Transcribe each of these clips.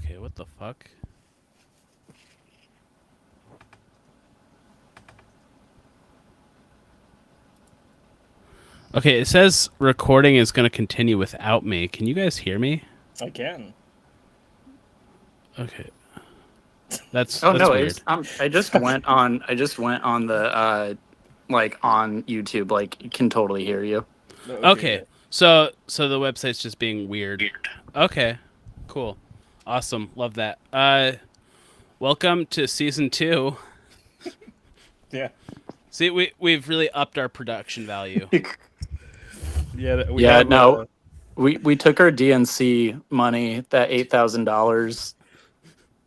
Okay, what the fuck? Okay, it says recording is going to continue without me. Can you guys hear me? I can. Okay, Oh that's no, weird. it's I just went on. I just went on the like on YouTube. Like, you can totally hear you. No, okay, Okay, yeah. so the website's just being weird. Okay, cool, awesome, love that. Welcome to season 2. Yeah. See, we've really upped our production value. Yeah, we Yeah, have no, we took our DNC money, that $8,000,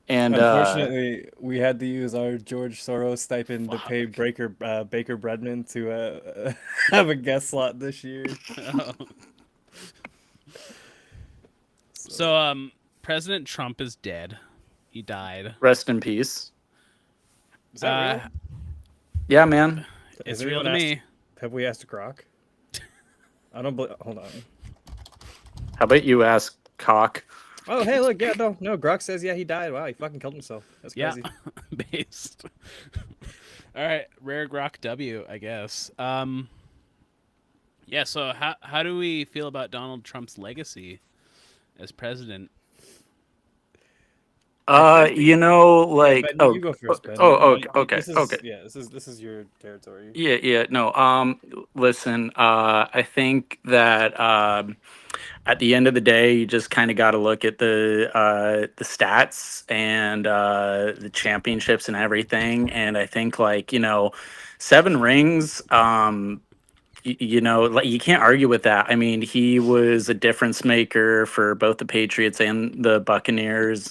and unfortunately we had to use our George Soros stipend to pay Fuck. Baker Bredman to have a guest slot this year. So, So President Trump is dead. He died. rest in peace. is that Uh, real? Yeah, man. Has it's real anyone to asked? me. Have we asked Croc? I don't. Hold on. How about you ask Cock? Oh, hey, look, yeah, no, Grok says, yeah, he died. Wow, he fucking killed himself. That's Yeah, crazy. based. All right, rare grok W, I guess. Yeah. So how do we feel about Donald Trump's legacy as president? I think, yeah, Like, Ben, you go first, Ben. okay, This okay. is, yeah, this is your territory. Yeah, no. Listen, I think that at the end of the day, you just kind of got to look at the stats and the championships and everything. And I think, like, 7 rings. Like, you can't argue with that. I mean, he was a difference maker for both the Patriots and the Buccaneers.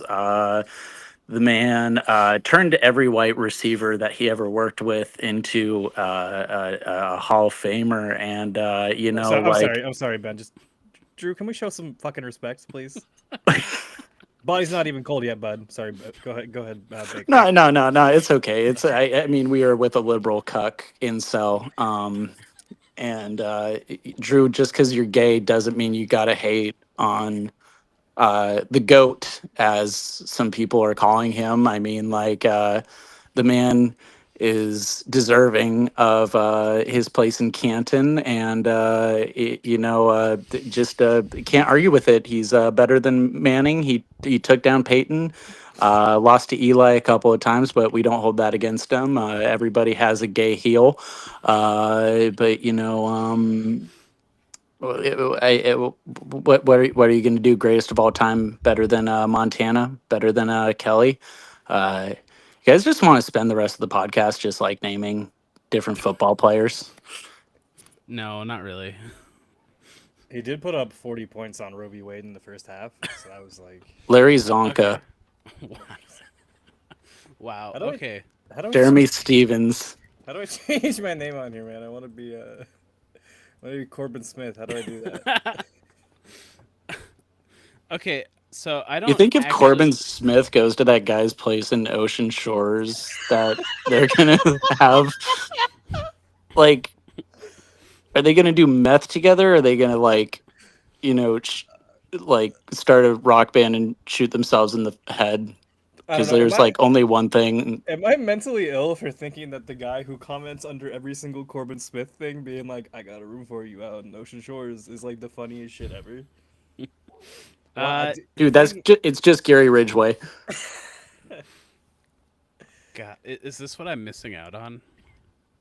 The man turned every white receiver that he ever worked with into a Hall of Famer, and So like, I'm sorry, Ben. Just Drew, can we show some fucking respect, please? Body's not even cold yet, bud. Sorry, go ahead, Baker. no, it's okay. I mean, we are with a liberal cuck incel. And Drew, just because you're gay doesn't mean you gotta hate on the goat, as some people are calling him. I mean, like, the man is deserving of his place in Canton, and just can't argue with it. He's better than Manning. He took down Peyton. Lost to Eli a couple of times, but we don't hold that against him. Everybody has a gay heel, but well, what are you going to do? Greatest of all time, better than Montana, better than Kelly. You guys just want to spend the rest of the podcast just like naming different football players. No, not really. He did put up 40 points on Roe v. Wade in the first half, so I was like, Larry Zonka, Okay. Wow. how do I, Okay. how do I Jeremy change, Stevens. how do I change my name on here, man? I want to be Corbin Smith. How do I do that? Okay. So I You don't think if Corbin actually. Smith goes to that guy's place in Ocean Shores that they're gonna have, like, are they gonna do meth together? Or are they gonna, like, like, start a rock band and shoot themselves in the head? I don't Because know. there's like only one thing. Am I mentally ill for thinking that the guy who comments under every single Corbin Smith thing, being like, "I got a room for you out in Ocean Shores," is like the funniest shit ever? Uh, Dude, Thing, it's just Gary Ridgway. God, is this what I'm missing out on?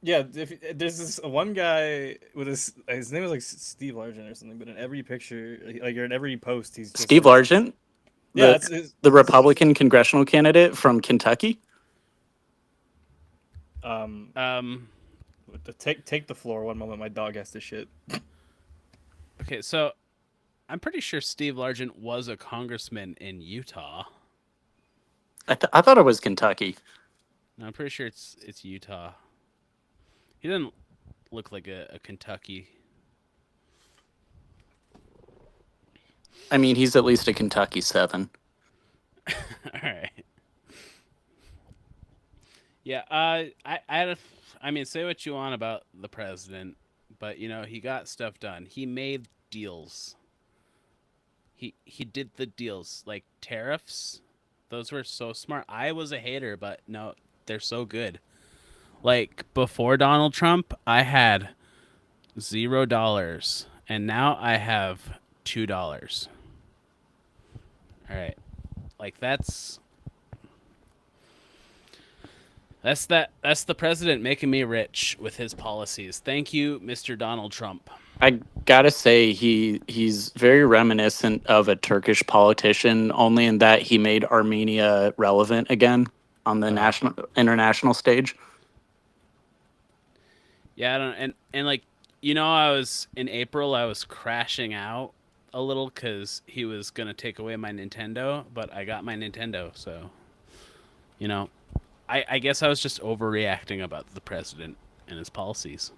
yeah. If there's this one guy with his name is like Steve Largent or something, but in every picture, like, or in every post, he's just Steve like, Largent, yeah, the it's the his Republican congressional candidate from Kentucky. um. Um. Take the floor. One moment, my dog has to shit. Okay. So I'm pretty sure Steve Largent was a congressman in Utah. I thought it was Kentucky. No, I'm pretty sure it's Utah. He didn't look like a Kentucky. I mean, he's at least a Kentucky 7. All right. Yeah. I mean, say what you want about the president, but he got stuff done. He made deals. He did the deals like tariffs. Those were so smart. I was a hater, but no, they're so good. Like before Donald Trump, I had $0, and now I have $2. All right, like that's the president making me rich with his policies. Thank you, Mr. Donald Trump. I gotta say he's very reminiscent of a Turkish politician, only in that he made Armenia relevant again on the national international stage. Yeah, I don't and like I was in April. I was crashing out a little because he was gonna take away my Nintendo, but I got my Nintendo, so you know, I guess I was just overreacting about the president and his policies.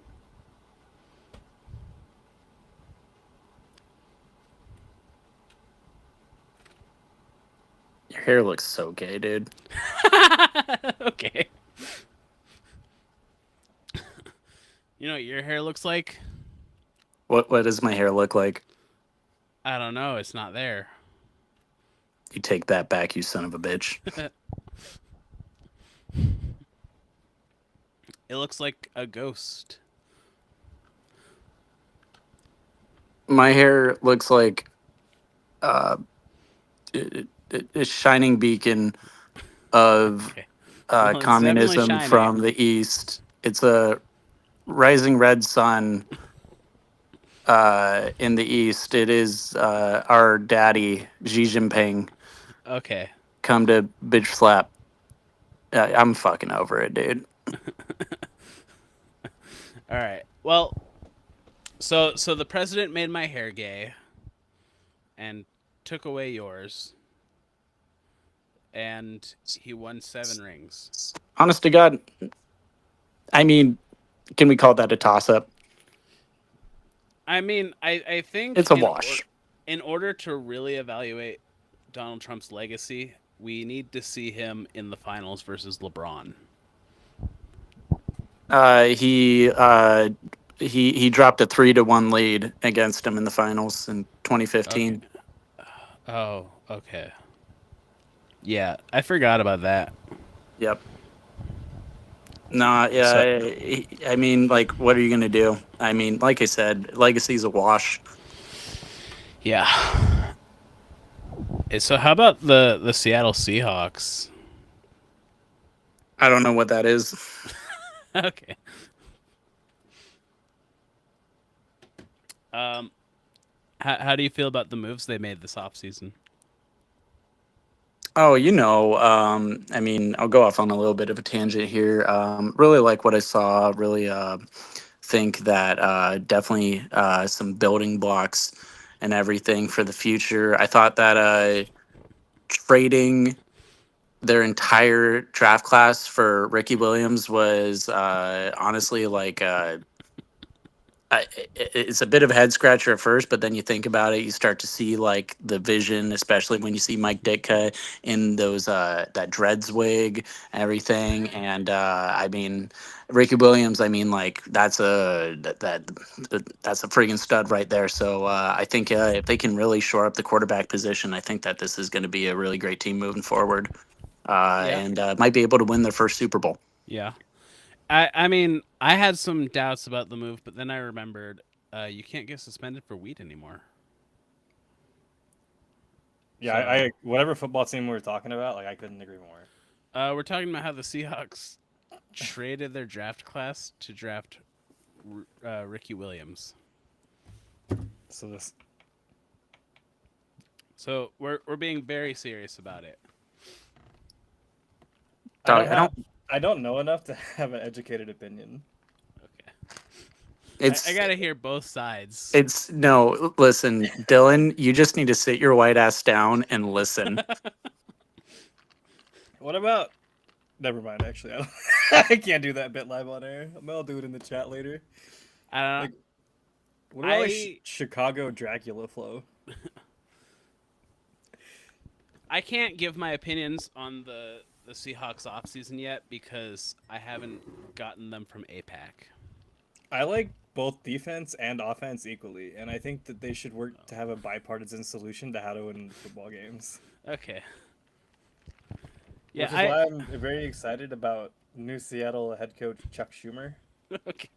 Your hair looks so gay, dude. Okay. You know what your hair looks like? What does my hair look like? I don't know. It's not there. You take that back, you son of a bitch. It looks like a ghost. My hair looks like a shining beacon of Okay. Well, it's definitely communism shining. from the east. It's a rising red sun in the east. It is our daddy Xi Jinping Okay. come to bitch slap. I'm fucking over it, dude. All right. Well, so the president made my hair gay and took away yours. And he won 7 rings. Honest to God, I mean, can we call that a toss up? I mean, I think It's a wash. In order to really evaluate Donald Trump's legacy, we need to see him in the finals versus LeBron. He dropped a 3-1 lead against him in the finals in 2015. Okay. Oh, okay. Yeah, I forgot about that. Yep. Nah, yeah. I mean, like, what are you gonna do? I mean, like I said, legacy's a wash. Yeah. So how about the Seattle Seahawks? I don't know what that is. Okay. How do you feel about the moves they made this offseason? Oh, I mean, I'll go off on a little bit of a tangent here. Really like what I saw. Really think that definitely some building blocks and everything for the future. I thought that trading their entire draft class for Ricky Williams was honestly like it's a bit of a head scratcher at first, but then you think about it, you start to see like the vision, especially when you see Mike Ditka in those that dreads wig, everything, and I mean Ricky Williams. I mean, like that's that's a freaking stud right there. So I think if they can really shore up the quarterback position, I think that this is going to be a really great team moving forward, Yeah. and might be able to win their first Super Bowl. Yeah. I mean, I had some doubts about the move, but then I remembered you can't get suspended for weed anymore. Yeah, So- I whatever football team we were talking about, like I couldn't agree more. We're talking about how the Seahawks traded their draft class to draft Ricky Williams. So this, So we're being very serious about it. Dog, I don't know enough to have an educated opinion. Okay. It's I gotta hear both sides. It's no, listen, Dylan, you just need to sit your white ass down and listen. What about? Never mind. Actually, I can't do that bit live on air. I'll do it in the chat later. I don't know. Like, what about like, I- Chicago Dracula flow? I can't give my opinions on the Seahawks offseason yet because I haven't gotten them from APAC. I like both defense and offense equally, and I think that they should work to have a bipartisan solution to how to win football games. Okay. Yeah, Which is why I'm very excited about new Seattle head coach Chuck Schumer. Okay.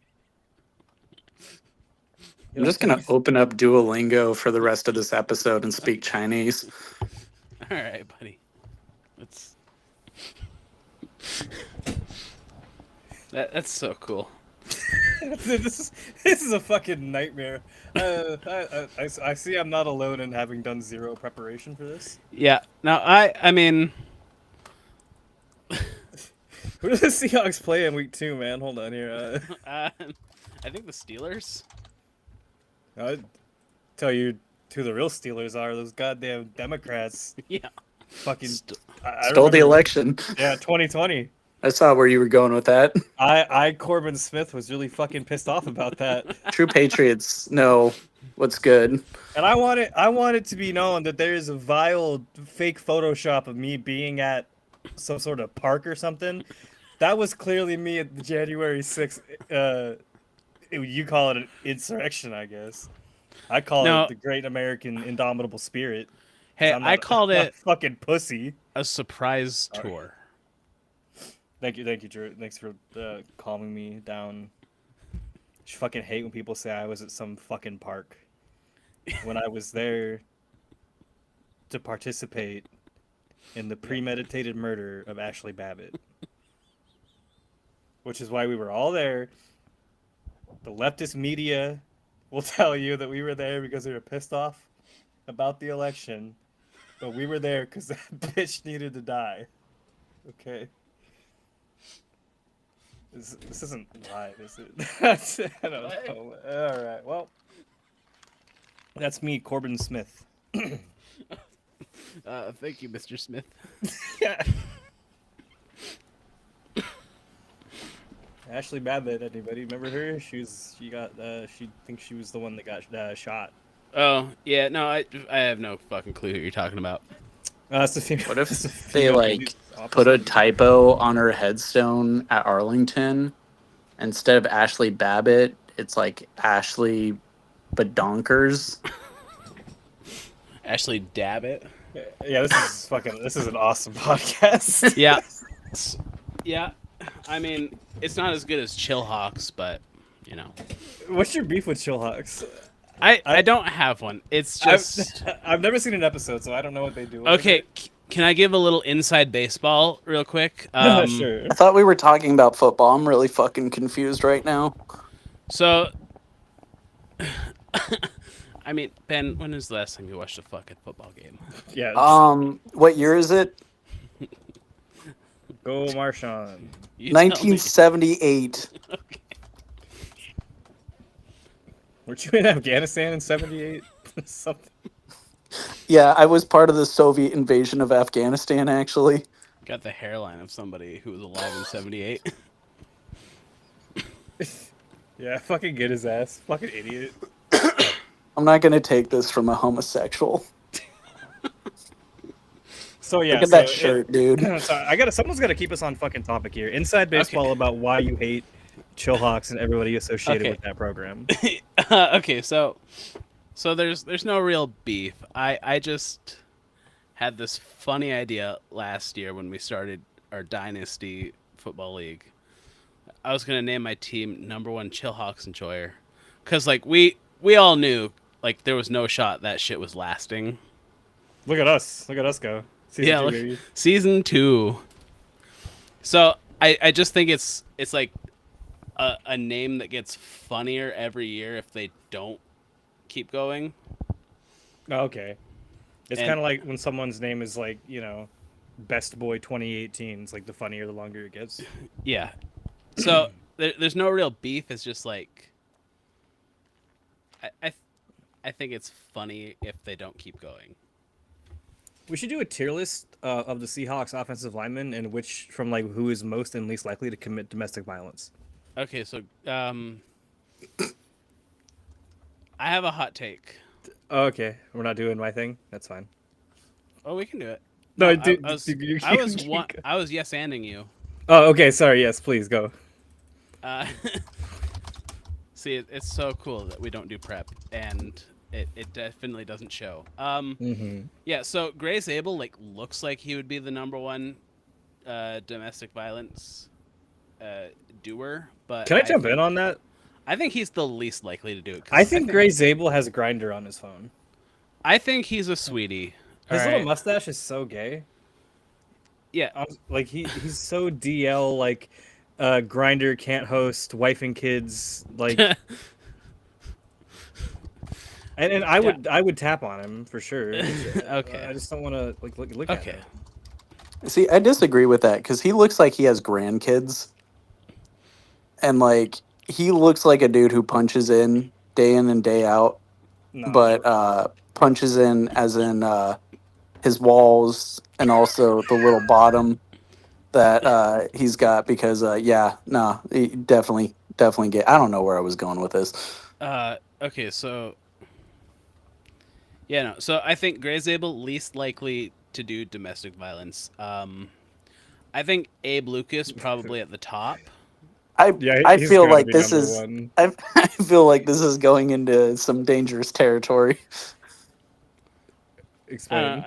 I'm just gonna open up Duolingo for the rest of this episode and speak Chinese. All right, buddy. Let's. That's so cool. this is a fucking nightmare. I see I'm not alone in having done zero preparation for this. Yeah. Now I mean, Who does the Seahawks play in week 2, man? Hold on here. I think the Steelers. I'd tell you who the real Steelers are. Those goddamn Democrats. Yeah. Fucking I Stole the remember- election. Yeah, 2020. I saw where you were going with that. Corbin Smith was really fucking pissed off about that. True patriots know what's good. And I want it to be known that there is a vile fake Photoshop of me being at some sort of park or something. That was clearly me at the January 6th. You call it an insurrection, I guess. I call No. it the Great American Indomitable Spirit. Hey, I'm I not called a it fucking pussy. a surprise Sorry. tour. Thank you, Drew. Thanks for calming me down. Just fucking hate when people say I was at some fucking park when I was there to participate in the premeditated murder of Ashley Babbitt. Which is why we were all there. The leftist media will tell you that we were there because they were pissed off about the election, but we were there because that bitch needed to die. Okay. This isn't live, is it? I don't know. All right. Well, that's me, Corbin Smith. Thank you, Mr. Smith. Yeah. Ashley Babbitt, anybody remember her? She thinks she was the one that got shot. Oh yeah, no, I have no fucking clue who you're talking about. That's the female. What if that's the they female like police put a officer. typo on her headstone at Arlington? Instead of Ashley Babbitt, it's like Ashley Badonkers. Ashley Dabbitt. Yeah, this is an awesome podcast. Yeah. Yeah. I mean, it's not as good as Chillhawks, but you know, What's your beef with Chillhawks? I don't have one. It's just I've never seen an episode, so I don't know what they do. over okay. Can I give a little inside baseball real quick? there. Sure. I thought we were talking about football. I'm really fucking confused right now. So, I mean, Ben, when was the last time you watched a fucking football game? Yeah. What year is it? Go Marshawn. You tell me. 1978. Okay. Weren't you in Afghanistan in '78? Something. Yeah, I was part of the Soviet invasion of Afghanistan, actually. Got the hairline of somebody who was alive in '78. Yeah, fucking get his ass. Fucking idiot. I'm not going to take this from a homosexual. So yeah, Look at that shirt, dude. So someone's got to keep us on fucking topic here. Inside baseball about why you hate Chillhawks and everybody associated Okay. with that program. Okay, so there's no real beef. I just had this funny idea last year when we started our dynasty football league. I was gonna name my team #1 Chillhawks Enjoyer, cause like we all knew like there was no shot that shit was lasting. Look at us go. Season 2, Look, baby. season 2. So I just think it's like a name that gets funnier every year if they don't keep going. Oh, okay. It's And- kind of like when someone's name is like, Best Boy 2018. It's like the funnier the longer it gets. Yeah. So there's no real beef. It's just like I think it's funny if they don't keep going. We should do a tier list of the Seahawks offensive linemen and which from like who is most and least likely to commit domestic violence. Okay, so I have a hot take. Oh, okay, we're not doing my thing. That's fine. Oh, we can do it. No, I dude, was you I can't- was one, I was yes-anding you. Oh, okay. Sorry. Yes, please go. See, it's so cool that we don't do prep, and it definitely doesn't show. Mm-hmm. Yeah, so Gray Zabel like looks like he would be the #1 domestic violence doer, but Can I jump in on that? I think he's the least likely to do it. 'Cause I think Gray Zabel has Grinder on his phone. I think he's a sweetie. His All little right? mustache is so gay. Yeah. Like he's so DL. Like Grinder can't host wife and kids. Like and I would tap on him for sure. Okay. I just don't want to like look at Okay. him. See, I disagree with that because he looks like he has grandkids, and like he looks like a dude who punches in and day out, No. but punches in as in his walls and also the little bottom that he's got because yeah, no, he definitely get. I don't know where I was going with this. Okay, so yeah, no. So I think Gray Zabel least likely to do domestic violence. I think Abe Lucas probably at the top. Yeah, I he's feel gotta like be this number is one. I feel like this is going into some dangerous territory. Explain.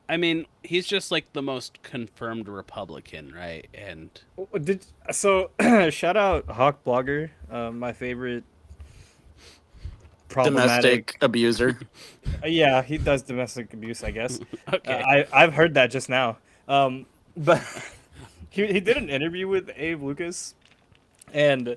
I mean, he's just like the most confirmed Republican, right? And Shout out Hawk Blogger, my favorite problematic. Domestic abuser. Yeah, he does domestic abuse, I guess. okay. I've heard that just now. But he did an interview with Abe Lucas, and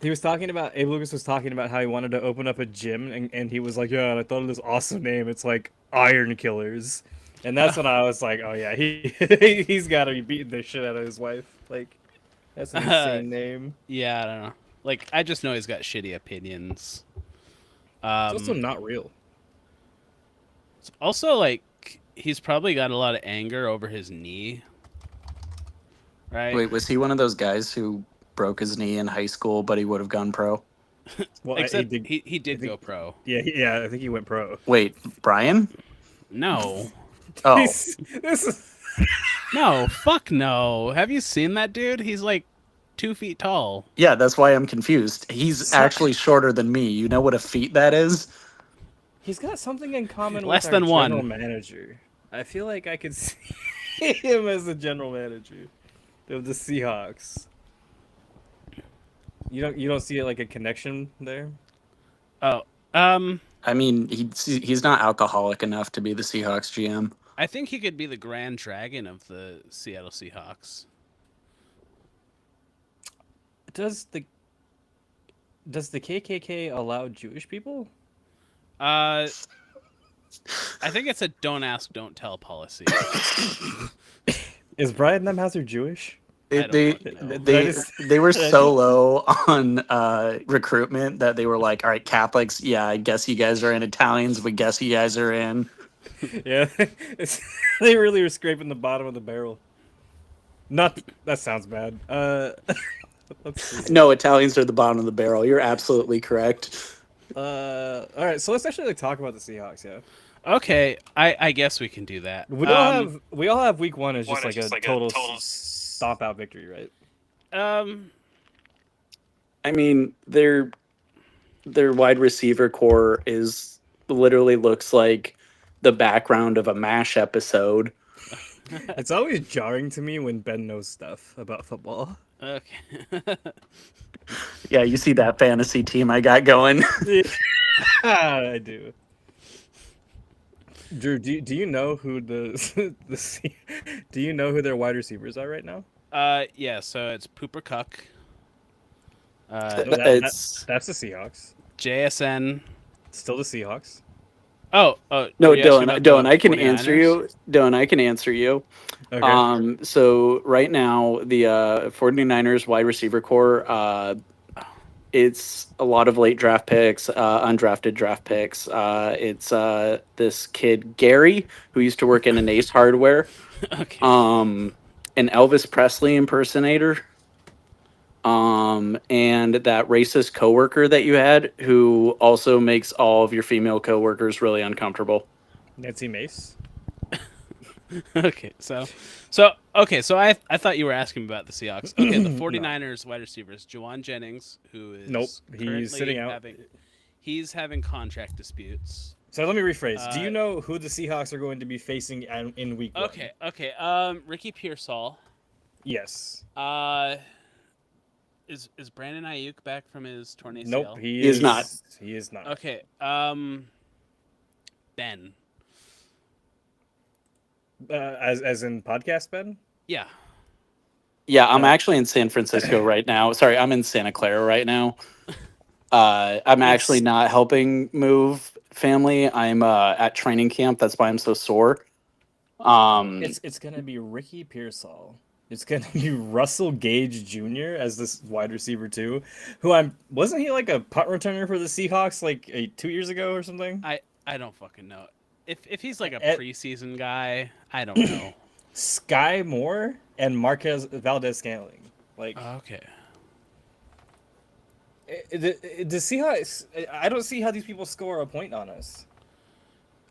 Abe Lucas was talking about how he wanted to open up a gym, and he was like, yeah, and I thought of this awesome name. It's like Iron Killers. And that's when I was like, oh yeah, he's got to be beating the shit out of his wife. Like, that's an insane name. Yeah, I don't know. Like, I just know he's got shitty opinions. It's also not real. Also, like, he's probably got a lot of anger over his knee. Right? Wait, was he one of those guys who broke his knee in high school, but he would have gone pro? Well, Except he did go pro. Yeah, I think he went pro. Wait, Brian? No. Oh, This is No, fuck no. Have you seen that dude? He's like 2 feet tall. yeah, that's why I'm confused. He's actually shorter than me. You know what a feat that is? He's got something in common Less with our than one. general manager. I feel like I could see him as the general manager of the Seahawks. You don't see like a connection there? Oh, I mean, he's not alcoholic enough to be the Seahawks GM. I think he could be the Grand Dragon of the Seattle Seahawks. Does the KKK allow Jewish people? I think it's a don't ask, don't tell policy. Is Brian Nemhauser Jewish? They were so low on recruitment that they were like, all right, Catholics, yeah, I guess you guys are in. Italians, we guess you guys are in. Yeah, they really were scraping the bottom of the barrel. Not that sounds bad. Let's see. No, Italians are the bottom of the barrel. You're absolutely correct. All right, so let's actually talk about the Seahawks. Yeah, Okay, I guess we can do that. we all have week one as just like a total stomp out victory, right? I mean, their wide receiver core literally looks like the background of a MASH episode. It's always jarring to me when Ben knows stuff about football. Okay. Yeah, you see that fantasy team I got going. I do. Drew, do you know who do you know who their wide receivers are right now? Yeah, so it's Pooper Cuck. It's That's the Seahawks. JSN. Still the Seahawks. Oh, no, you asked me Dylan. about Dylan, the I can answer 49ers? you. Dylan, I can answer you. Okay. So right now the 49ers wide receiver core, it's a lot of late draft picks, undrafted draft picks. It's this kid Gary who used to work in an Ace Hardware, Okay. an Elvis Presley impersonator, and that racist coworker that you had who also makes all of your female coworkers really uncomfortable. Nancy Mace. Okay, so I thought you were asking about the Seahawks. Okay, the 49ers wide receivers, Juwan Jennings, who is Nope, he's currently sitting out. He's having contract disputes. So let me rephrase. Do you know who the Seahawks are going to be facing in week one? Okay. Ricky Pearsall. Yes. Is Brandon Ayuk back from his torn Nope. ACL? He He is not. is. He is not. Okay. Ben. As in podcast Ben. Yeah. Yeah, I'm No. actually in San Francisco right now. Sorry, I'm in Santa Clara right now. I'm actually It's not helping move family. I'm at training camp. That's why I'm so sore. it's gonna be Ricky Pearsall. It's gonna be Russell Gage Jr. as this wide receiver too, who wasn't he like a punt returner for the Seahawks like 2 years ago or something? I don't fucking know. If he's like a At preseason guy, I don't know. Sky Moore and Marquez Valdez Scantling. Like Okay. the Seahawks, I don't see how these people score a point on us.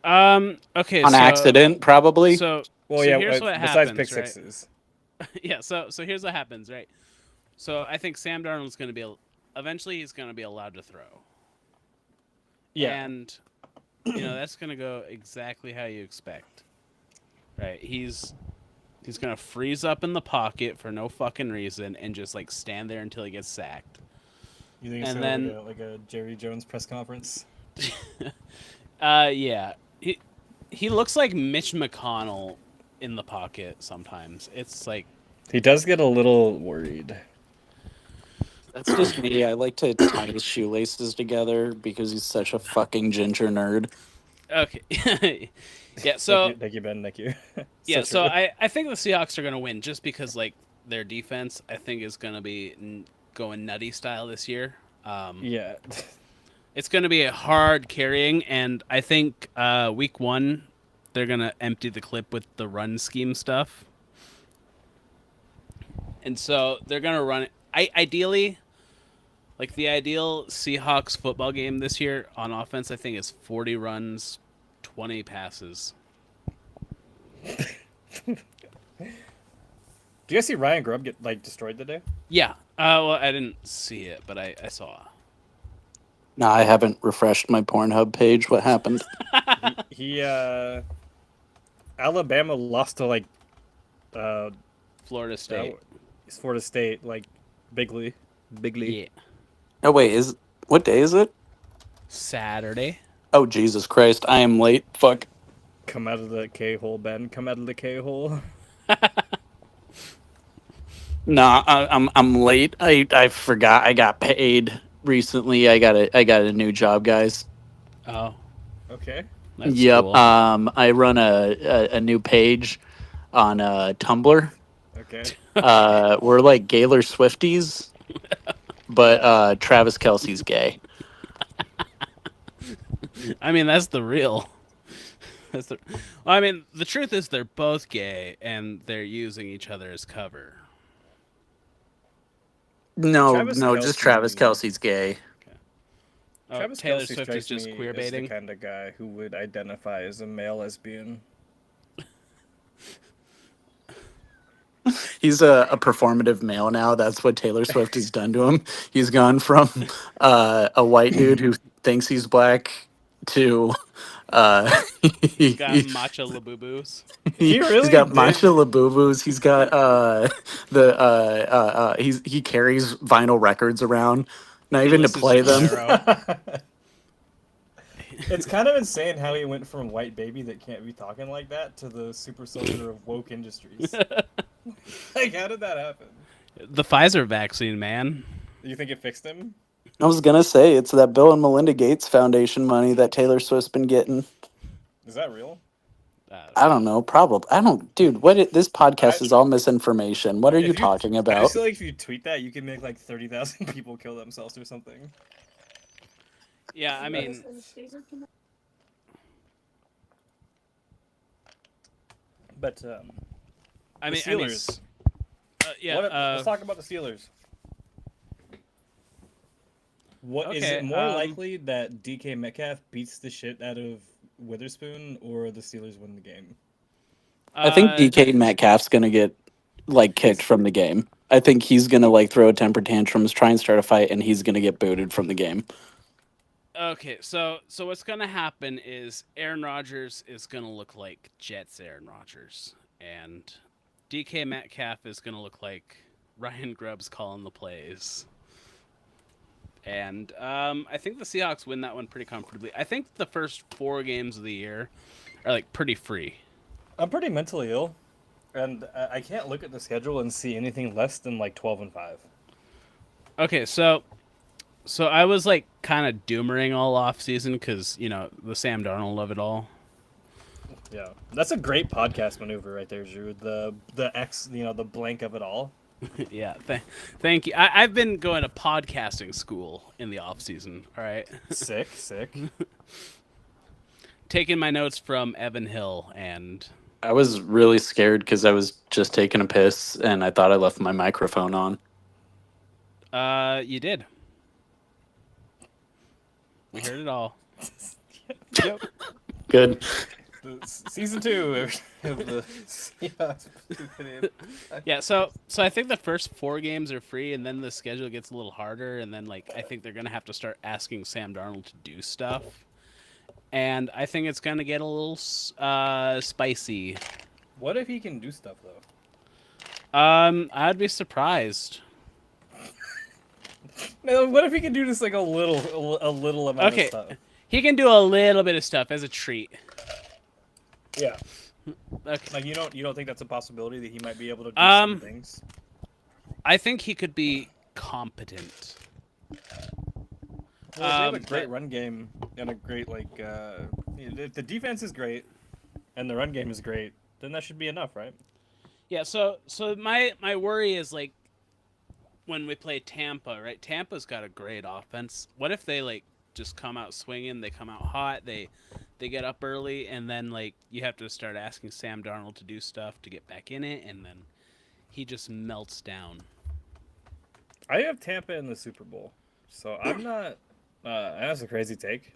Okay. On accident, probably. So Well, so yeah. here's what Besides happens, pick right? sixes, Yeah. So here's what happens, right? So I think Sam Darnold's going to be eventually he's going to be allowed to throw. yeah. And that's going to go exactly how you expect. Right? He's going to freeze up in the pocket for no fucking reason and just like stand there until he gets sacked. You think it's And gonna then like a Jerry Jones press conference? yeah. He looks like Mitch McConnell in the pocket sometimes. It's like He does get a little worried. That's just me. I like to tie his shoelaces together because he's such a fucking ginger nerd. okay. Yeah, so Thank you, Ben. Thank you. yeah, so true. I think the Seahawks are going to win just because like their defense I think is going to be going nutty style this year. Yeah. It's going to be a hard carrying, and I think week 1 they're going to empty the clip with the run scheme stuff. And so they're going to run it. Ideally, like the ideal Seahawks football game this year on offense, I think is 40 runs, 20 passes. Do you guys see Ryan Grubb get like destroyed today? Yeah. Well, I didn't see it, but I saw. No, I haven't refreshed my Pornhub page. What happened? He Alabama lost to like Florida State. Florida State like bigly. Yeah. Oh wait, what day is it? Saturday. Oh Jesus Christ, I am late. Fuck. Come out of the K hole, Ben. Come out of the K hole. Nah, I'm late. I forgot. I got paid recently. I got a new job, guys. Oh. Okay. That's Yep. cool. I run a new page on Tumblr. Okay. We're like Gaylor Swifties, but Travis Kelce's gay. I mean, that's the real. Well, I mean, the truth is they're both gay and they're using each other as cover. No, Travis just Kelce- Travis Kelce's gay. Oh, Travis Taylor Kelce Swift is strikes just me queer as the baiting. kind of guy who would identify as a male lesbian. He's a performative male now. That's what Taylor Swift has done to him. He's gone from a white dude who thinks he's black to He's got matcha labubus. He really he's got did. matcha labubus. He's got he carries vinyl records around, not He even to listens play to them. Clairo. It's kind of insane how he went from white baby that can't be talking like that to the super soldier of woke industries. Like, how did that happen? The Pfizer vaccine, man. Do you think it fixed him? I was gonna say it's that Bill and Melinda Gates Foundation money that Taylor Swift's been getting. Is that real? I don't know. Probably. I don't, dude. This podcast is all misinformation. What are you talking I about? feel like if you tweet that, you can make like 30,000 people kill themselves or something. Yeah, I mean, But I mean, Steelers. yeah. Let's talk about the Steelers. What is it more likely that DK Metcalf beats the shit out of Witherspoon or the Steelers win the game? I think DK Metcalf's gonna get like kicked from the game. I think he's gonna like throw a temper tantrums, try and start a fight, and he's gonna get booted from the game. Okay, so what's gonna happen is Aaron Rodgers is gonna look like Jets Aaron Rodgers, and DK Metcalf is gonna look like Ryan Grubb's calling the plays. And I think the Seahawks win that one pretty comfortably. I think the first 4 games of the year are like pretty free. I'm pretty mentally ill, and I can't look at the schedule and see anything less than like 12-5. Okay, so I was like kind of doomering all off season because the Sam Darnold of it all. Yeah, that's a great podcast maneuver right there, Drew. The X, the blank of it all. Yeah, thank you. I've been going to podcasting school in the off season. All right, Sick. taking my notes from Evan Hill, and I was really scared because I was just taking a piss and I thought I left my microphone on. you did. We heard it all. Yep. Good. Season 2 of the Seahawks. Yeah, so I think the first 4 games are free, and then the schedule gets a little harder, and then like I think they're gonna have to start asking Sam Darnold to do stuff, and I think it's gonna get a little spicy. What if he can do stuff though? I'd be surprised. No, what if he can do just like a little amount of stuff? He can do a little bit of stuff as a treat. Yeah. Okay. Like you don't think that's a possibility that he might be able to do some things? I think he could be competent. Well, they have a great run game and a great if the defense is great and the run game is great, then that should be enough, right? Yeah. So my worry is like when we play Tampa, right? Tampa's got a great offense. What if they like just come out swinging? They come out hot. They get up early, and then like you have to start asking Sam Darnold to do stuff to get back in it, and then he just melts down. I have Tampa in the Super Bowl, so I'm not. That's a crazy take.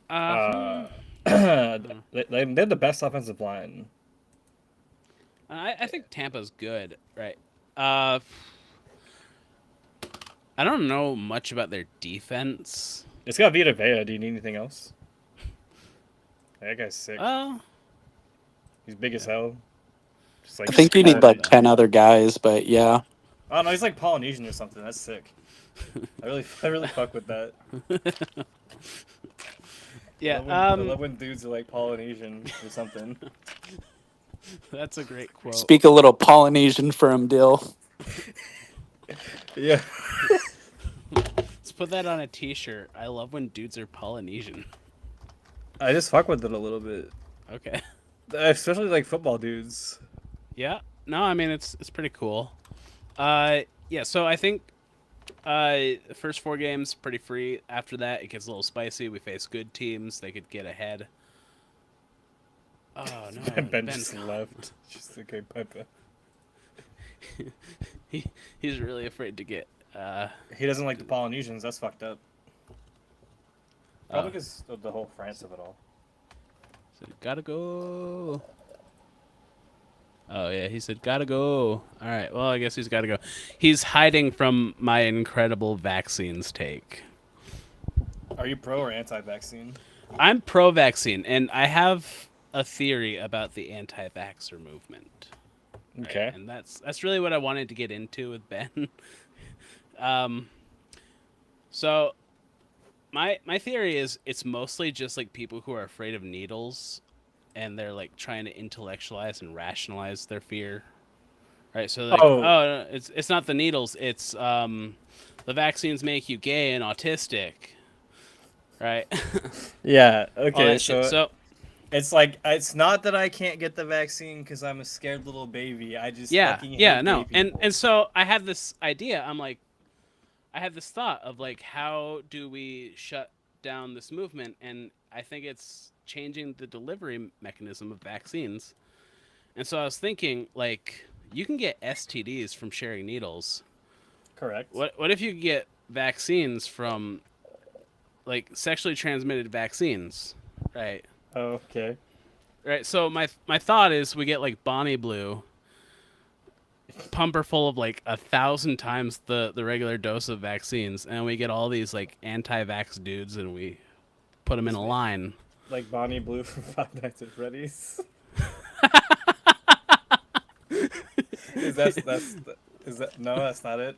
They have the best offensive line. I think Tampa's good, right? I don't know much about their defense. It's got Vita Vea. Do you need anything else? That guy's sick. Oh, He's big as hell. Just like I think you need like 10 other guys, but yeah. Oh no, he's like Polynesian or something. That's sick. I really fuck with that. yeah. I love when dudes are like Polynesian or something. That's a great quote. Speak a little Polynesian for him, Dill. Yeah. Let's put that on a T-shirt. I love when dudes are Polynesian. I just fuck with it a little bit, Okay. especially like football dudes. Yeah. No, I mean it's pretty cool. Yeah. So I think the first 4 games pretty free. After that, it gets a little spicy. We face good teams. They could get ahead. Oh no! Ben just left. Just okay, Peppa. He's really afraid to get. He doesn't like the Polynesians. That's fucked up. Probably because of the whole France of it all. So gotta go. Oh yeah, he said gotta go. All right. Well, I guess he's gotta go. He's hiding from my incredible vaccines take. Are you pro or anti-vaccine? I'm pro-vaccine, and I have a theory about the anti-vaxxer movement. Okay. Right? And that's really what I wanted to get into with Ben. So my theory is it's mostly just like people who are afraid of needles, and they're like trying to intellectualize and rationalize their fear. Right? So like, no, it's not the needles. It's the vaccines make you gay and autistic. Right? Yeah. All Okay. that shit. So it's like it's not that I can't get the vaccine because I'm a scared little baby. I just fucking hate gay people. and so I have this idea. I have this thought of like, how do we shut down this movement? And I think it's changing the delivery mechanism of vaccines. And so I was thinking, like, you can get STDs from sharing needles. Correct. What if you could get vaccines from like sexually transmitted vaccines, right? Oh, okay. Right. So my thought is we get like Bonnie Blue, pump her full of like 1,000 times the regular dose of vaccines, and we get all these like anti-vax dudes, and we put them in a line. Like Bonnie Blue from Five Nights at Freddy's. Is that no? That's not it.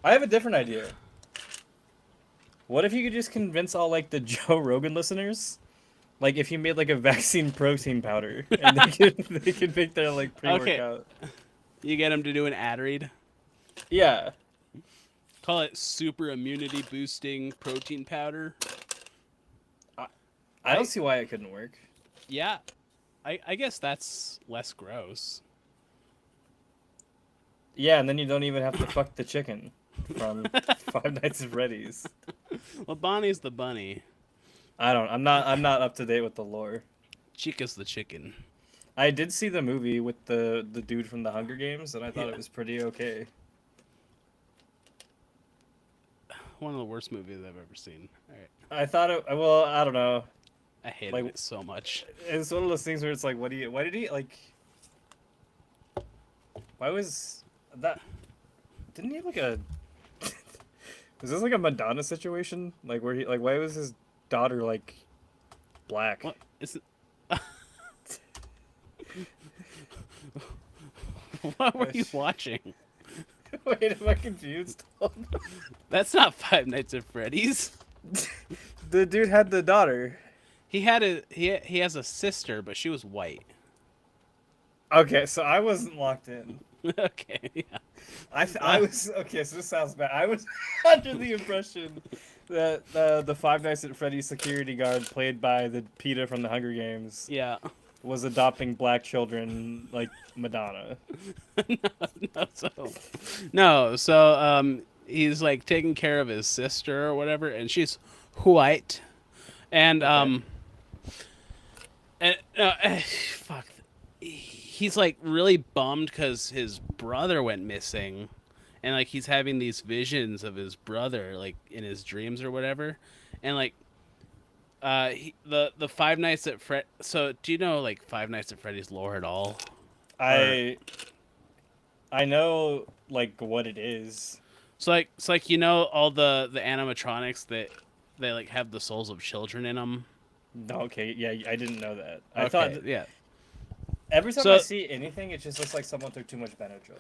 I have a different idea. What if you could just convince all like the Joe Rogan listeners, like if you made like a vaccine protein powder and they could make their like pre-workout. You get him to do an ad read. Yeah. Call it super immunity boosting protein powder. I don't see why it couldn't work. Yeah. I guess that's less gross. Yeah, and then you don't even have to fuck the chicken from Five Nights at Freddy's. Well, Bonnie's the bunny. I'm not up to date with the lore. Chica's the chicken. I did see the movie with the dude from the Hunger Games, and I thought it was pretty okay. One of the worst movies I've ever seen. All right. I thought it. Well, I don't know. I hated Like- it so much. It's one of those things where it's like, why did he like? Why was that? Didn't he have like a? Was this like a Madonna situation? Like where he like why was his daughter like black? What is it? What were you watching? Wait, am I confused? That's not Five Nights at Freddy's. The dude had the daughter. He has a sister, but she was white. Okay, so I wasn't locked in. Okay, yeah. I was okay. So this sounds bad. I was under the impression that the Five Nights at Freddy's security guard, played by the PETA from the Hunger Games, Yeah. was adopting black children like Madonna. So he's like taking care of his sister or whatever, and she's white, and fuck, he's like really bummed because his brother went missing, and like he's having these visions of his brother like in his dreams or whatever, and like the Five Nights at Fred. So do you know like Five Nights at Freddy's lore at all? I know like what it is. So it's like you know all the animatronics that they like have the souls of children in them. No, okay, yeah, I didn't know that. I Okay, thought yeah. every time So- I see anything, it just looks like someone took too much Benadryl.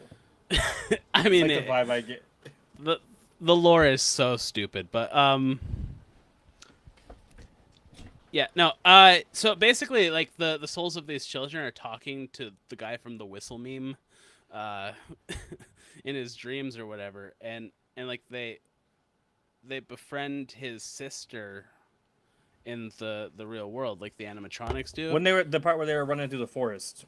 I It's mean, like the vibe I get. the lore is so stupid, but yeah, no. So basically, like the souls of these children are talking to the guy from the whistle meme, in his dreams or whatever, and like they befriend his sister in the real world, like the animatronics do. When they were the part where they were running through the forest.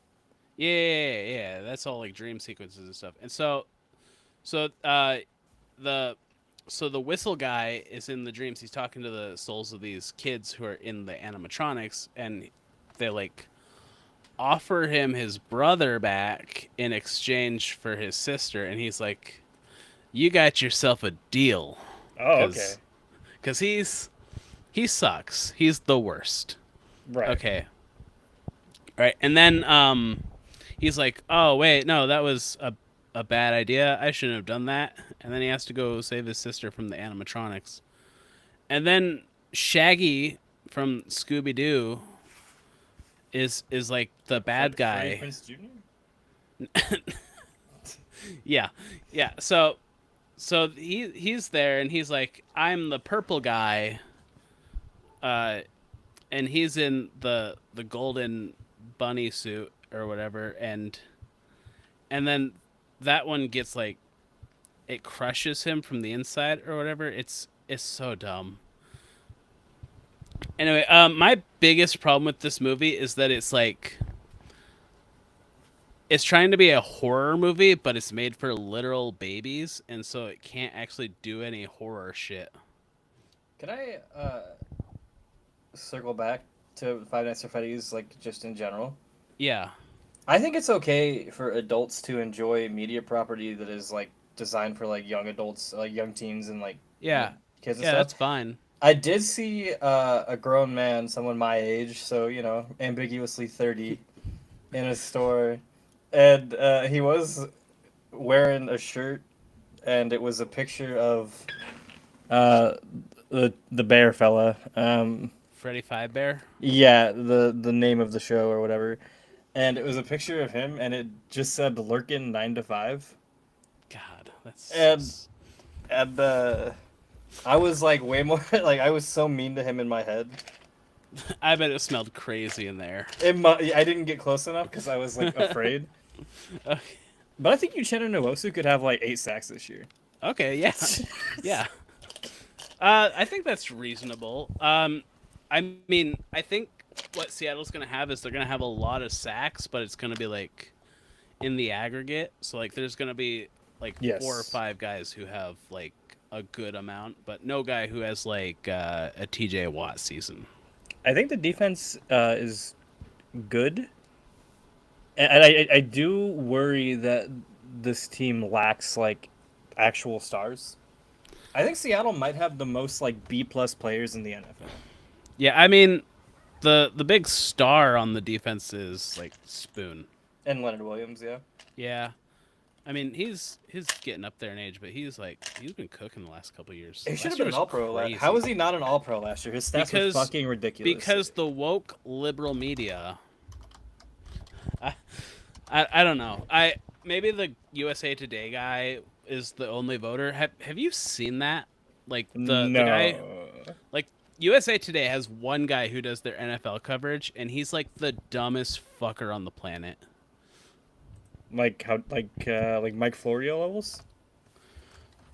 Yeah. That's all like dream sequences and stuff. And so the whistle guy is in the dreams. He's talking to the souls of these kids who are in the animatronics, and they like offer him his brother back in exchange for his sister, and he's like, "You got yourself a deal." Oh, okay. Because he sucks. He's the worst. Right. Okay. All right, and then he's like, "Oh wait, no, that was a bad idea. I shouldn't have done that." And then he has to go save his sister from the animatronics. And then Shaggy from Scooby Doo is like the bad Freddie guy. Prinze Jr.? Yeah. So he's there, and he's like, "I'm the purple guy," and he's in the golden bunny suit or whatever, and then that one gets like, it crushes him from the inside or whatever. It's so dumb. Anyway, my biggest problem with this movie is that it's like, it's trying to be a horror movie, but it's made for literal babies, and so it can't actually do any horror shit. Can I circle back to Five Nights at Freddy's, like just in general? Yeah. I think it's okay for adults to enjoy media property that is like designed for like young adults, like young teens and like Yeah. kids and Yeah, stuff. that's fine. I did see a grown man, someone my age, so you know, ambiguously 30, in a store, and he was wearing a shirt, and it was a picture of the bear fella. Freddy Five Bear. Yeah, the name of the show or whatever. and it was a picture of him, and it just said "Lurkin 9 to 5." God, that's And I was like way more like I was so mean to him in my head. I bet it smelled crazy in there. I didn't get close enough because I was like afraid. Okay, But I think Uchenna Nwosu could have like 8 sacks this year. okay, yeah, yeah. I think that's reasonable. I mean, I think what Seattle's gonna have is they're gonna have a lot of sacks, but it's gonna be like in the aggregate. So like, there's gonna be like Yes. 4 or 5 guys who have like a good amount, but no guy who has like a TJ Watt season. I think the defense is good, and I do worry that this team lacks like actual stars. I think Seattle might have the most like B+ players in the NFL. Yeah, I mean, the big star on the defense is like Spoon. And Leonard Williams, yeah. Yeah, I mean he's getting up there in age, but he's been cooking the last couple of years. He Last should have year been was an All-Pro. crazy. How was he not an All-Pro last year? His stats were fucking ridiculous. Because the woke liberal media. I don't know. Maybe the USA Today guy is the only voter. Have you seen that? Like the guy, like USA Today has one guy who does their NFL coverage, and he's like the dumbest fucker on the planet. Like how like Mike Florio levels?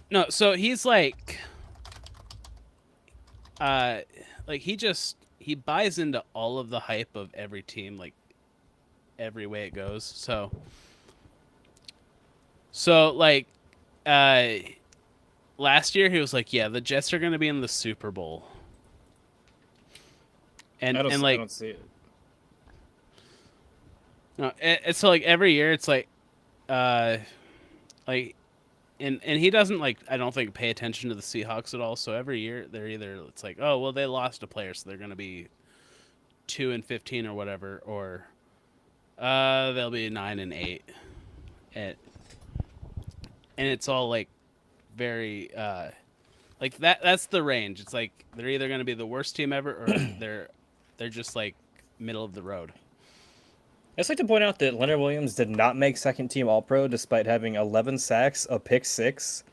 No, so he's like he buys into all of the hype of every team, like every way it goes. So like last year he was like, yeah, the Jets are gonna be in the Super Bowl. And I like don't see it. no, it's so like every year it's like like and he doesn't like, I don't think, pay attention to the Seahawks at all. So every year they're either, it's like, oh well, they lost a player, so they're gonna be 2-15 or whatever, or they'll be 9-8, and it's all like very like that's the range. It's like they're either gonna be the worst team ever, or they're just like middle of the road. I'd just like to point out that Leonard Williams did not make second-team All-Pro despite having 11 sacks, a pick 6,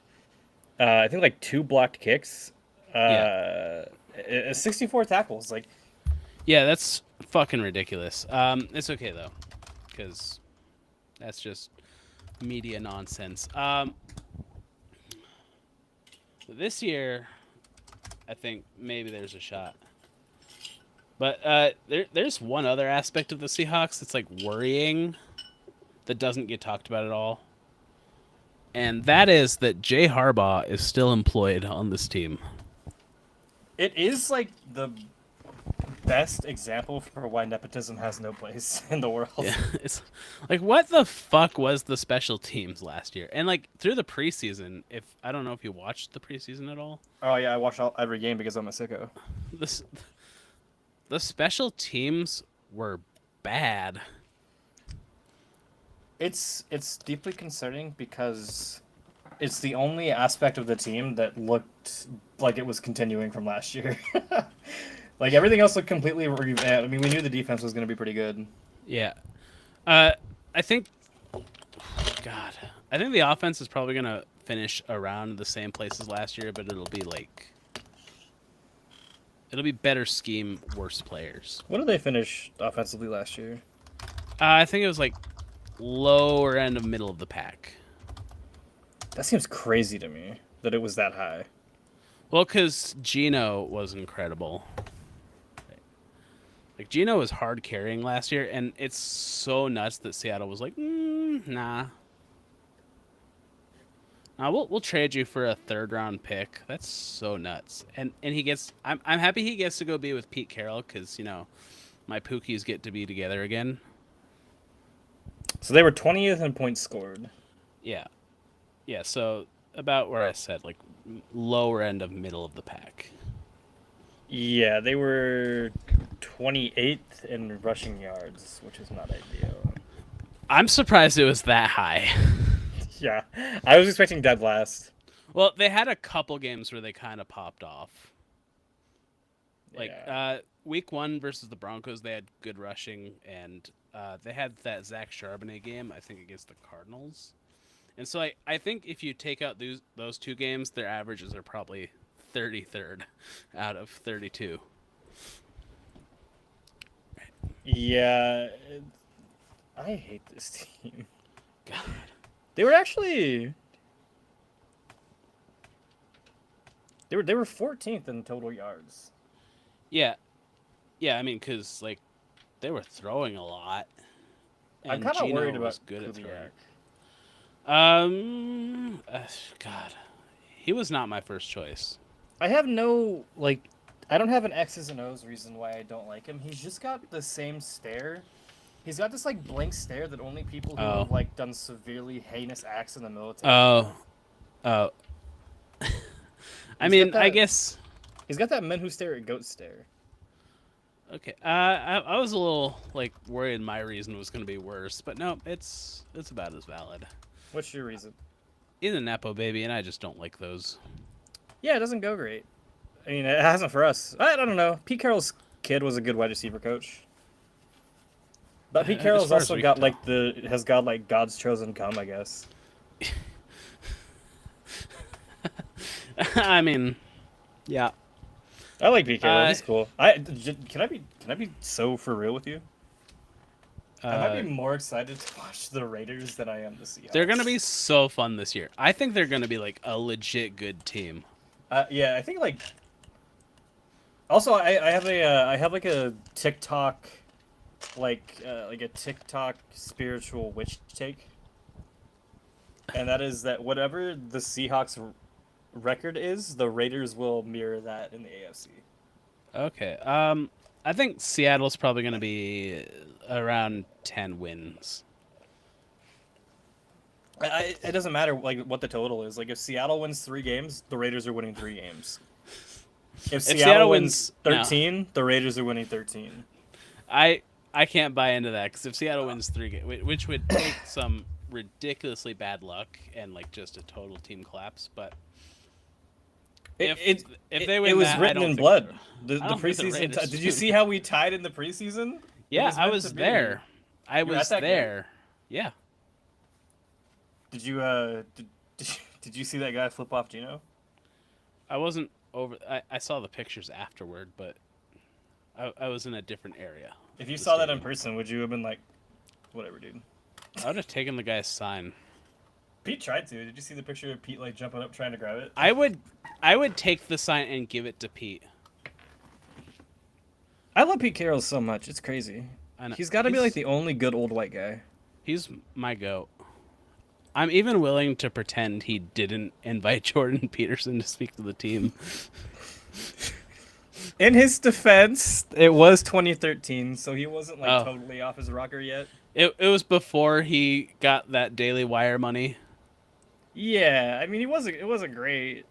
I think like 2 blocked kicks, 64 tackles. Like, Yeah, that's fucking ridiculous. It's okay though, because that's just media nonsense. This year, I think maybe there's a shot. But there's one other aspect of the Seahawks that's like worrying, that doesn't get talked about at all, and that is that Jay Harbaugh is still employed on this team. it is like the best example for why nepotism has no place in the world. Yeah, it's like, what the fuck was the special teams last year? And like through the preseason, if I don't know if you watched the preseason at all. Oh yeah, I watch every game because I'm a sicko. The special teams were bad. It's deeply concerning because it's the only aspect of the team that looked like it was continuing from last year. Like everything else looked completely revamped. I mean, we knew the defense was going to be pretty good. Yeah. I think I think the offense is probably going to finish around the same place as last year, but it'll be better scheme, worse players. What did they finish offensively last year? I think it was like lower end of middle of the pack. That seems crazy to me that it was that high. Well, because Geno was incredible. Like, Geno was hard carrying last year, and it's so nuts that Seattle was like, nah. We'll trade you for a 3rd round pick. That's so nuts. And he gets, I'm happy he gets to go be with Pete Carroll, because, you know, my Pookies get to be together again. So they were 20th in points scored. Yeah. Yeah, so about where I said, like, lower end of middle of the pack. Yeah, they were 28th in rushing yards, which is not ideal. I'm surprised it was that high. Yeah, I was expecting dead last. Well, they had a couple games where they kind of popped off. Like, Yeah. week 1 versus the Broncos, they had good rushing, and they had that Zach Charbonnet game, I think, against the Cardinals. And so I think if you take out those 2 games, their averages are probably 33rd out of 32. Yeah, I hate this team. God. They were actually they were 14th in total yards. Yeah. Yeah, I mean, because, like, they were throwing a lot. I'm And kind of Gino worried about was good at Kubiak. throwing. God. He was not my first choice. I have no I don't have an X's and O's reason why I don't like him. He's just got the same stare. He's got this like blank stare that only people who have like done severely heinous acts in the military. Oh. I mean, I guess. He's got that men who stare at goats stare. Okay. I was a little like worried my reason was going to be worse, but no, it's about as valid. What's your reason? He's a Nepo baby, and I just don't like those. Yeah, it doesn't go great. I mean, it hasn't for us. I don't know. Pete Carroll's kid was a good wide receiver coach. But Pete Carroll's also got has got like God's chosen cum, I guess. I mean, yeah. I like Pete Carroll. He's cool. Can I be so for real with you? I might be more excited to watch the Raiders than I am the Seahawks. They're gonna be so fun this year. I think they're gonna be like a legit good team. Yeah, I think like. Also, I have like a TikTok, like a TikTok spiritual witch take, and that is that whatever the Seahawks record is, the Raiders will mirror that in the AFC. Okay. I think Seattle's probably gonna be around 10 wins. It doesn't matter like what the total is. Like if Seattle wins 3 games, the Raiders are winning 3 games. If Seattle wins 13, the Raiders are winning 13. I can't buy into that because if Seattle wins 3 games, which would take some ridiculously bad luck and like just a total team collapse, but if they win, it was that, written in blood. The preseason. Did you see how we tied in the preseason? Yeah, I was there. I was there. Yeah. Did you did you see that guy flip off Gino? I wasn't over. I saw the pictures afterward, but I was in a different area. If you saw that in person, would you have been like, whatever, dude? I would have taken the guy's sign. Pete tried to. Did you see the picture of Pete like jumping up trying to grab it? I would take the sign and give it to Pete. I love Pete Carroll so much. It's crazy. He's got to be like the only good old white guy. He's my goat. I'm even willing to pretend he didn't invite Jordan Peterson to speak to the team. In his defense, it was 2013, so he wasn't like totally off his rocker yet. It was before he got that Daily Wire money. Yeah, I mean, it wasn't great.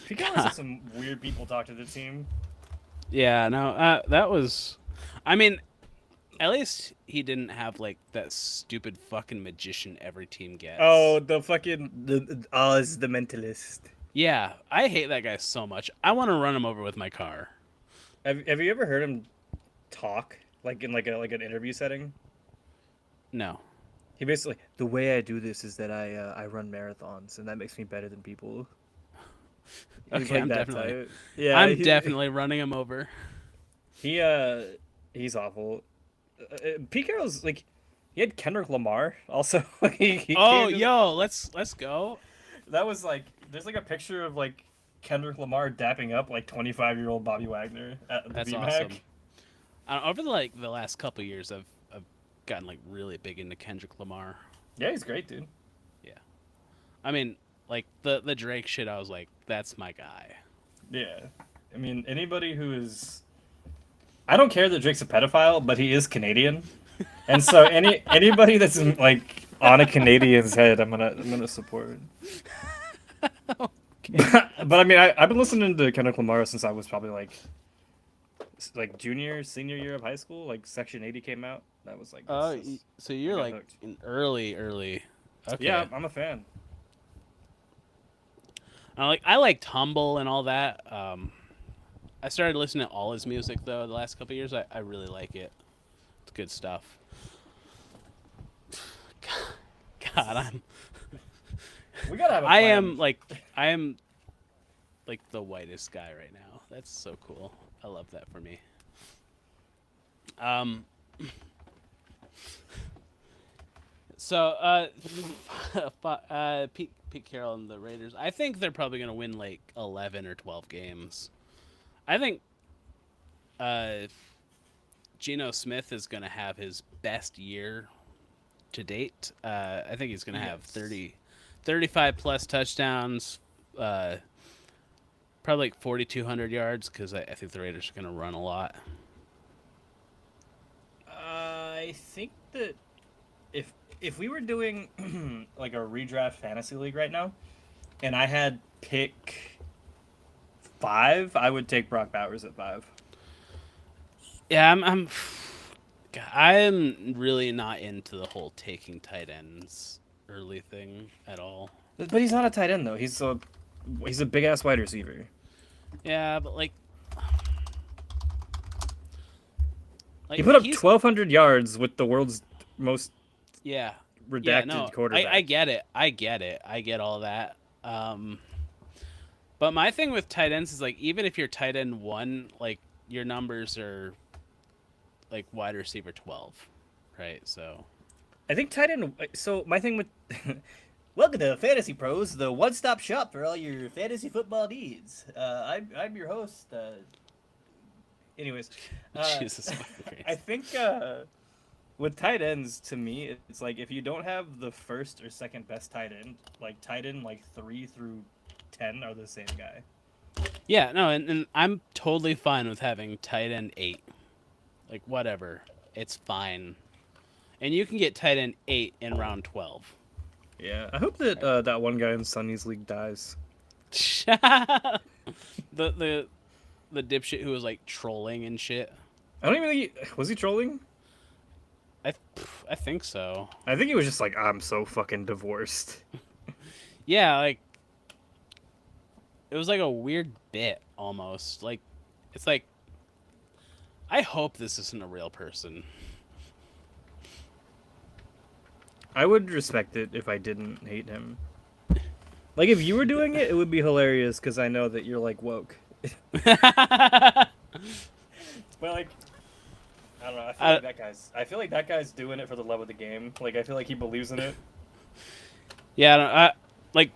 Pete Carroll had some weird people talk to the team. Yeah, no, that was. I mean, at least he didn't have like that stupid fucking magician every team gets. Oh, the fucking Oz the mentalist. Yeah, I hate that guy so much. I want to run him over with my car. Have you ever heard him talk like in like an interview setting? No. He basically, the way I do this is that I run marathons and that makes me better than people. Okay, like I'm definitely running him over. He's awful. Pete Carroll's like, he had Kendrick Lamar also. Let's go. That was like, there's like a picture of like Kendrick Lamar dapping up like 25-year-old Bobby Wagner at the That's VMAC. Awesome. Over the last couple of years, I've gotten like really big into Kendrick Lamar. Yeah, he's great, dude. Yeah, I mean, like the Drake shit, I was like, that's my guy. Yeah, I mean, anybody who is, I don't care that Drake's a pedophile, but he is Canadian, and so anybody that's like on a Canadian's head, I'm gonna support. Okay. But I mean, I've been listening to Kendrick Lamar since I was probably like senior year of high school. Like Section 80 came out. That was like. So you're like hooked. In early. Okay. Yeah, I'm a fan. I liked Humble and all that. I started listening to all his music though the last couple of years. I really like it. It's good stuff. God, We gotta have a I plan. am like the whitest guy right now. That's so cool. I love that for me. Um. So, Pete Carroll and the Raiders. I think they're probably gonna win like 11 or 12 games. I think Geno Smith is gonna have his best year to date. I think he's gonna have 35 plus touchdowns. Probably like 4,200 yards because I think the Raiders are gonna run a lot. I think that if we were doing like a redraft fantasy league right now, and I had pick 5, I would take Brock Bowers at 5. Yeah, I'm really not into the whole taking tight ends early thing at all. But he's not a tight end though. He's a big ass wide receiver. Yeah, but like He put up he's- 1,200 yards with the world's most yeah redacted quarterback. I get it. I get all that. But my thing with tight ends is like even if you're tight end 1, like your numbers are like wide receiver 12, right? So I think tight end. So my thing with welcome to Fantasy Pros, the one-stop shop for all your fantasy football needs. I'm your host. Anyways, Jesus fucking Christ. I think with tight ends, to me, it's like if you don't have the first or second best tight end, like tight end like 3 through 10 are the same guy. Yeah, no, and I'm totally fine with having tight end 8. Like whatever, it's fine. And you can get tight end 8 in round 12. Yeah, I hope that that one guy in Sonny's league dies. the dipshit who was like trolling and shit. I don't even think was he trolling? I think so. I think he was just like, I'm so fucking divorced. Yeah, like it was like a weird bit almost. Like it's like I hope this isn't a real person. I would respect it if I didn't hate him. Like if you were doing it, it would be hilarious because I know that you're like woke. But like, I don't know. I feel like that guy's doing it for the love of the game. Like I feel like he believes in it. Yeah, I like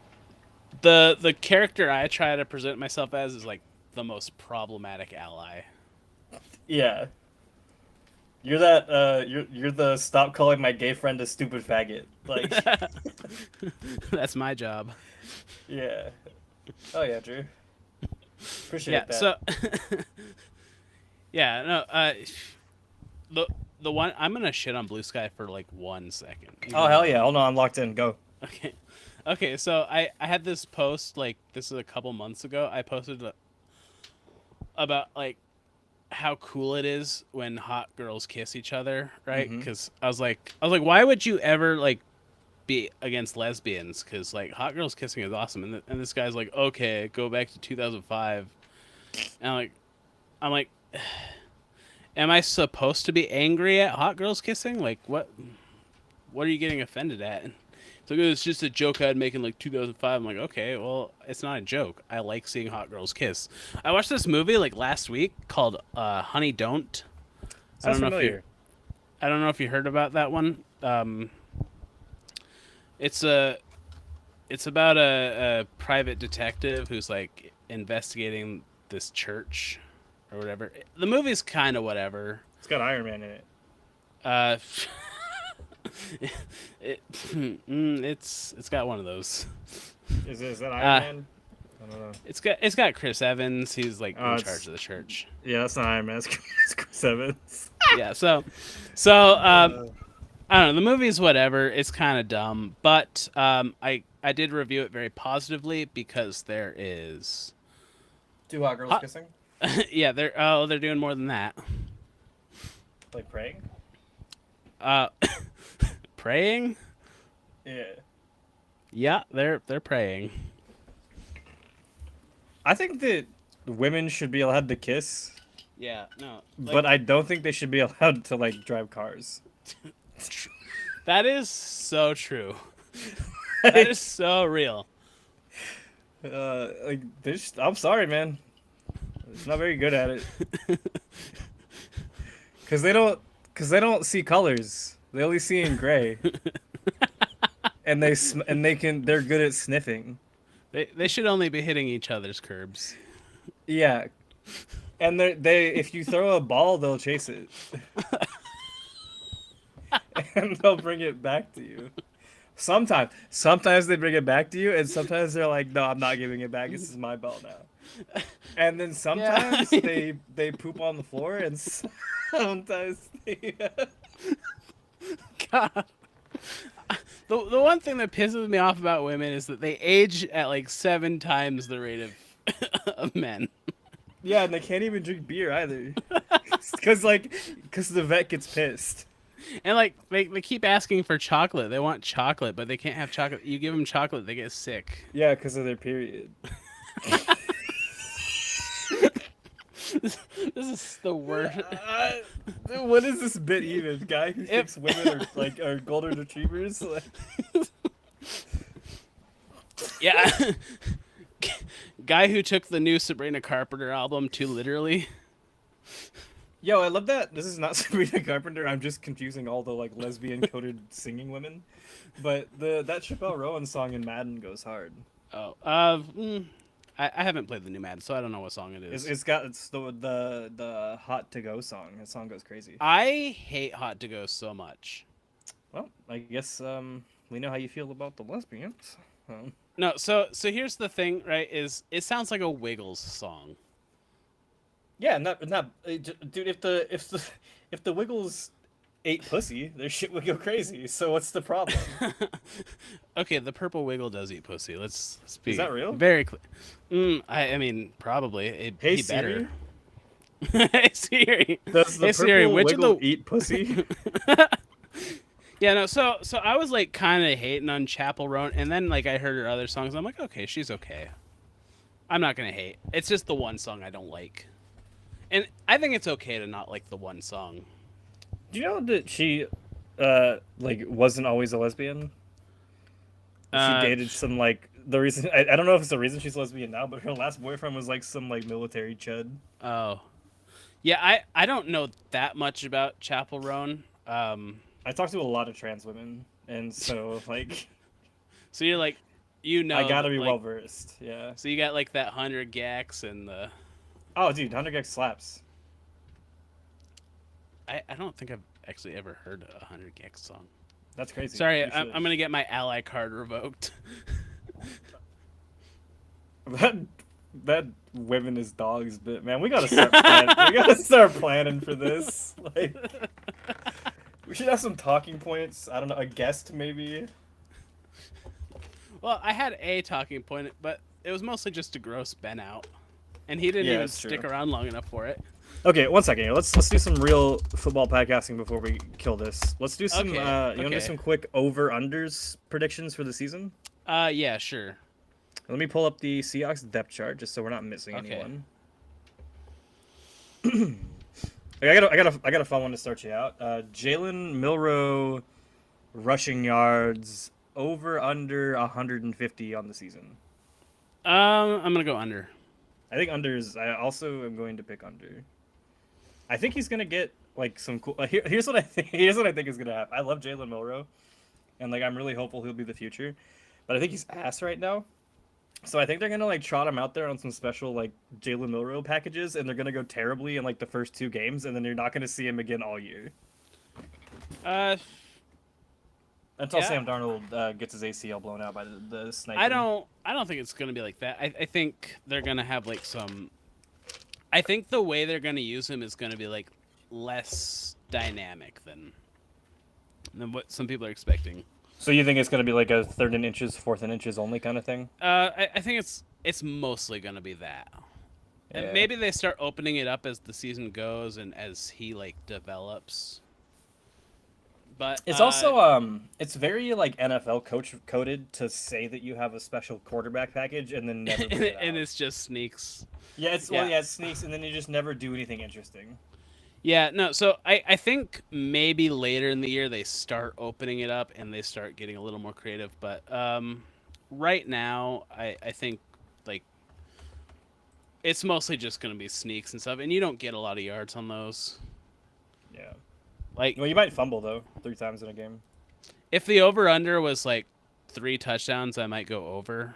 the character I try to present myself as is like the most problematic ally. Yeah. You're that. You're the stop calling my gay friend a stupid faggot. Like. That's my job. Yeah. Oh yeah, Drew. Appreciate Yeah. that. So. Yeah. No. The one I'm gonna shit on Blue Sky for like 1 second. Oh hell yeah! Hold on, I'm locked in. Go. Okay. Okay. So I had this post like this is a couple months ago. I posted about like how cool it is when hot girls kiss each other, right? Mhm. Because I was like, why would you ever like be against lesbians? Because like hot girls kissing is awesome, and this guy's like, okay, go back to 2005, and I'm like, am I supposed to be angry at hot girls kissing? Like, what are you getting offended at? So it's just a joke I'd make in like 2005. I'm like, okay, well, it's not a joke. I like seeing hot girls kiss. I watched this movie like last week called Honey Don't. Sounds familiar. I don't know if you heard about that one. It's about a private detective who's like investigating this church or whatever. The movie's kind of whatever. It's got Iron Man in it. It's got one of those. Is that Iron Man? I don't know. It's got Chris Evans. He's like in it's- charge of the church. Yeah, that's not Iron Man. It's Chris Evans. Yeah. So I don't know. The movie's whatever. It's kind of dumb, but I did review it very positively because there is. 2 hot girls Hot- kissing, Yeah, they're doing more than that. like praying. Praying. Yeah. Yeah, they're praying. I think that women should be allowed to kiss, Yeah, no. but I don't think they should be allowed to like drive cars. That is so true. That is so real. Like I'm sorry, man. It's not very good at it. Cause they don't see colors. They only see in gray. And they're good at sniffing. They should only be hitting each other's curbs. Yeah. And they if you throw a ball, they'll chase it. And they'll bring it back to you. Sometimes they bring it back to you, and sometimes they're like, "No, I'm not giving it back. This is my ball now." And then sometimes they poop on the floor, and sometimes they. God. The one thing that pisses me off about women is that they age at like 7 times the rate of men. Yeah, and they can't even drink beer either, because the vet gets pissed. And like they keep asking for chocolate. They want chocolate, but they can't have chocolate. You give them chocolate, they get sick. Yeah, because of their period. This is the worst. What is this bit even? Guy who thinks women are golden retrievers? Like... Yeah. Guy who took the new Sabrina Carpenter album too literally. Yo, I love that. This is not Sabrina Carpenter. I'm just confusing all the like lesbian coded singing women. But that Chappelle Rowan song in Madden goes hard. Oh, I haven't played the new Madden, so I don't know what song it is. It's the Hot to Go song. That song goes crazy. I hate Hot to Go so much. Well, I guess we know how you feel about the lesbians. No, so here's the thing, right? Is it sounds like a Wiggles song. Yeah, dude. If the Wiggles ate pussy, their shit would go crazy. So what's the problem? Okay, the purple Wiggle does eat pussy. Let's be Is that real? very clear. I mean, probably. Hey he Siri. Better. Hey Siri. Does the Hey purple Siri, which Wiggle of the eat pussy? Yeah, no. So I was like kind of hating on Chapel Roan, and then like I heard her other songs. And I'm like, okay, she's okay. I'm not gonna hate. It's just the one song I don't like, and I think it's okay to not like the one song. Do you know that she, like, wasn't always a lesbian? She dated some, like, the reason... I don't know if it's the reason she's lesbian now, but her last boyfriend was, like, some, like, military chud. Oh. Yeah, I don't know that much about Chapel Roan. I talked to a lot of trans women, and so, like... So you're, like, you know... I gotta be like, well-versed, yeah. So you got, like, that 100 Gax and the... Oh, dude, 100 Gex slaps. I don't think I've actually ever heard a 100 Gex song. That's crazy. Sorry, I'm going to get my ally card revoked. That women is dogs bit, man. We gotta start planning. We gotta start planning for this. Like, we should have some talking points. I don't know, a guest maybe. Well, I had a talking point, but it was mostly just to gross Ben out, and he didn't even stick around long enough for it. Okay, 1 second here. Let's do some real football podcasting before we kill this. Let's do some. You want to do some quick over/unders predictions for the season? Yeah, sure. Let me pull up the Seahawks depth chart just so we're not missing anyone. I got a fun one to start you out. Jalen Milroe rushing yards over/under 150 on the season. I'm gonna go under. I think unders. I also am going to pick under. I think he's gonna get like some cool. Here's what I think. Here's what I think is gonna happen. I love Jalen Milroe, and like I'm really hopeful he'll be the future, but I think he's ass right now. So I think they're gonna like trot him out there on some special like Jalen Milroe packages, and they're gonna go terribly in like the first 2 games, and then you're not gonna see him again all year. Until Sam Darnold gets his ACL blown out by the sniper. I don't think it's gonna be like that. I think they're gonna have like some. I think the way they're gonna use him is gonna be like less dynamic than what some people are expecting. So you think it's gonna be like a 3rd and inches, 4th and inches only kind of thing? I think it's mostly gonna be that. Yeah. And maybe they start opening it up as the season goes and as he like develops. But It's also it's very like NFL coach coded to say that you have a special quarterback package and then never bring it and out. it's just sneaks. Yeah, it's Yeah. well, yeah, it sneaks, and then you just never do anything interesting. Yeah, no, so I think maybe later in the year they start opening it up and they start getting a little more creative. But right now, I think like it's mostly just going to be sneaks and stuff, and you don't get a lot of yards on those. Yeah. Like Well, you might fumble though 3 times in a game. if the over under was like 3 touchdowns, I might go over.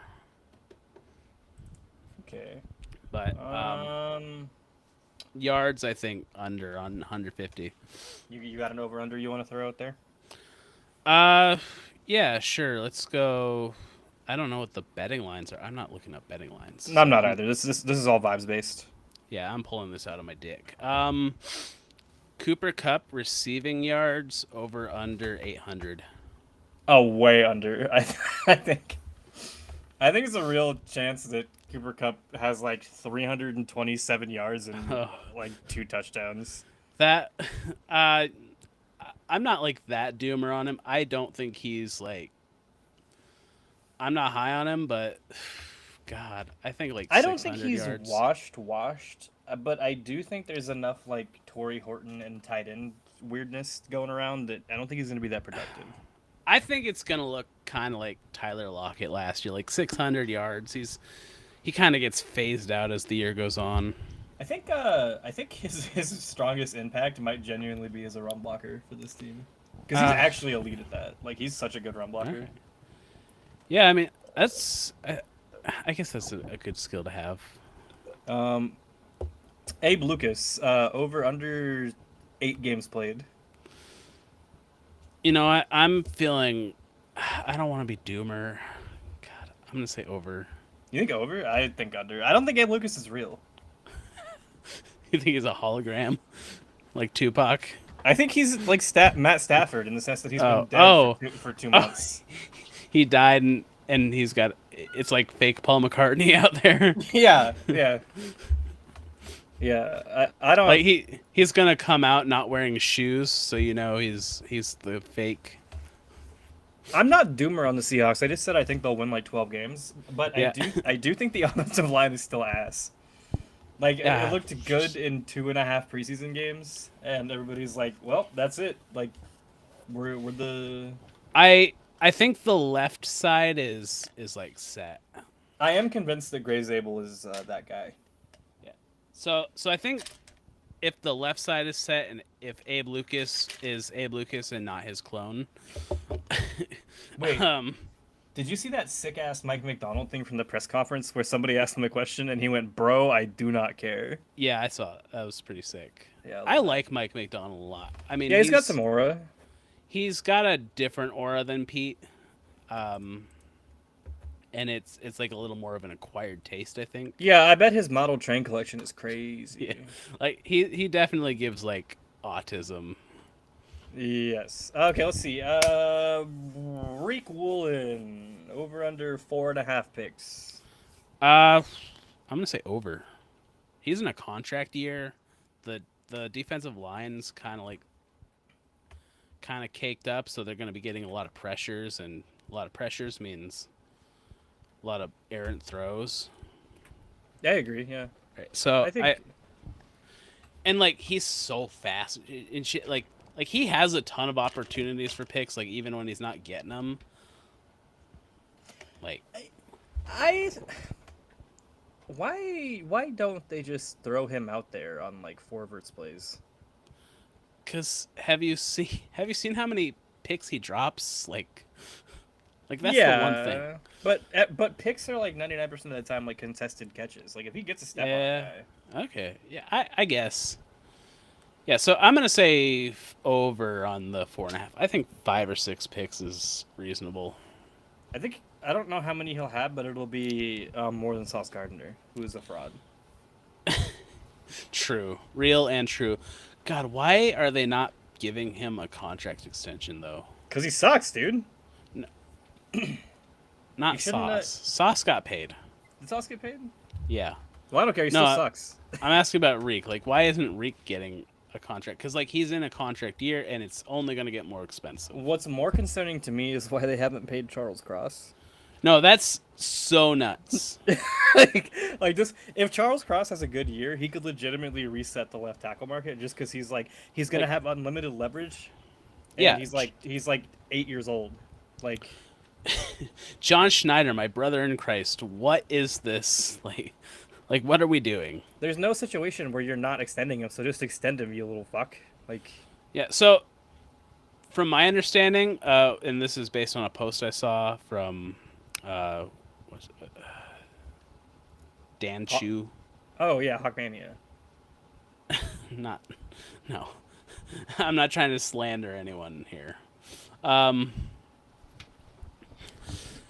Okay. But yards, I think under on 150. You got an over under you want to throw out there? Yeah, sure. Let's go. I don't know what the betting lines are. I'm not looking up betting lines. No, I'm not either. This is all vibes based. Yeah, I'm pulling this out of my dick. Cooper Cup receiving yards over under 800. Oh, way under. I think it's a real chance that Cooper Cup has like 327 yards and like 2 touchdowns. That I'm not like that doomer on him. I don't think he's like I'm not high on him, but God, I think like I don't think he's yards. washed, but I do think there's enough like Torrey Horton and tight end weirdness going around that I don't think he's going to be that productive. I think it's gonna look kind of like Tyler Lockett last year, like 600 yards. He kind of gets phased out as the year goes on. I think his strongest impact might genuinely be as a run blocker for this team because he's actually elite at that. Like he's such a good run blocker. Right. Yeah, I mean that's I guess that's a good skill to have. Abe Lucas, over under 8 games played. You know, I'm feeling. I don't want to be doomer. God, I'm gonna say over. You think over? I think under. I don't think Abe Lucas is real. You think he's a hologram, like Tupac? I think he's like Matt Stafford in the sense that he's been dead for 2 months. He died and he's got. It's like fake Paul McCartney out there. Yeah. I don't like he's gonna come out not wearing shoes, so you know he's the fake. I'm not doomer on the Seahawks. I just said I think they'll win like 12 games, but Yeah. I do think the offensive line is still ass. Like it looked good in 2.5 preseason games, and everybody's like, "Well, that's it." Like we're the. I think the left side is like set. I am convinced that Gray Zabel is that guy. So I think if the left side is set and if Abe Lucas is Abe Lucas and not his clone. Wait. Did you see that sick ass Mike McDonald thing from the press conference where somebody asked him a question and he went, "Bro, I do not care." Yeah, I saw it. That was pretty sick. Yeah, I like Mike McDonald a lot. I mean, yeah, he's got some aura. He's got a different aura than Pete. And it's like a little more of an acquired taste, I think. Yeah, I bet his model train collection is crazy. Yeah. Like he definitely gives like autism. Yes. Okay, let's see. Reek Woolen, over under 4.5 picks. I'm gonna say over. He's in a contract year. The defensive line's kind of caked up, so they're gonna be getting a lot of pressures, and a lot of pressures means a lot of errant throws. Yeah, I agree. Yeah. Right. So I think. And like he's so fast and shit. Like he has a ton of opportunities for picks. Like even when he's not getting them. Like Why don't they just throw him out there on like 4 verts plays? Cause have you seen how many picks he drops? Like that's yeah, the one thing. But picks are like 99% of the time like contested catches. Like if he gets a step on the guy. Okay. Yeah, I guess. Yeah, so I'm gonna say over on the 4.5. I think 5 or 6 picks is reasonable. I don't know how many he'll have, but it'll be more than Sauce Gardner, who is a fraud. True, real and true. God, why are they not giving him a contract extension though? Because he sucks, dude. Not Sauce. Sauce got paid. Did Sauce get paid? Yeah. Well, I don't care. He still sucks. I'm asking about Reek. Like, why isn't Reek getting a contract because like he's in a contract year and it's only going to get more expensive. What's more concerning to me is why they haven't paid Charles Cross. No, that's so nuts. like this, if Charles Cross has a good year, he could legitimately reset the left tackle market just because he's gonna Like- have unlimited leverage. And Yeah. he's like 8 years old. Like, John Schneider, my brother in Christ, what is this? Like what are we doing? there's no situation where you're not extending him, so just extend him, you little fuck. Like, Yeah, so from my understanding, and this is based on a post I saw from what's it, Dan Chu. oh yeah, Hawkmania. Not, no, I'm not trying to slander anyone here.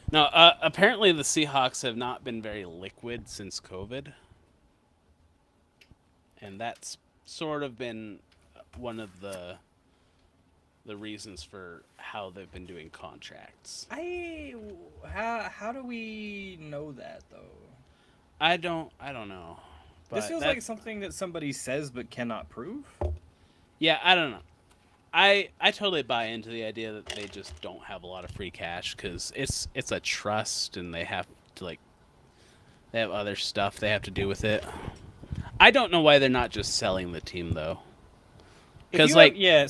No, apparently the Seahawks have not been very liquid since COVID, and that's sort of been one of the reasons for how they've been doing contracts. How do we know that though? I don't know. This But feels like something that somebody says but cannot prove. yeah, I don't know. I totally buy into the idea that they just don't have a lot of free cash because it's a trust and they have to they have other stuff they have to do with it. I don't know why they're not just selling the team though. Because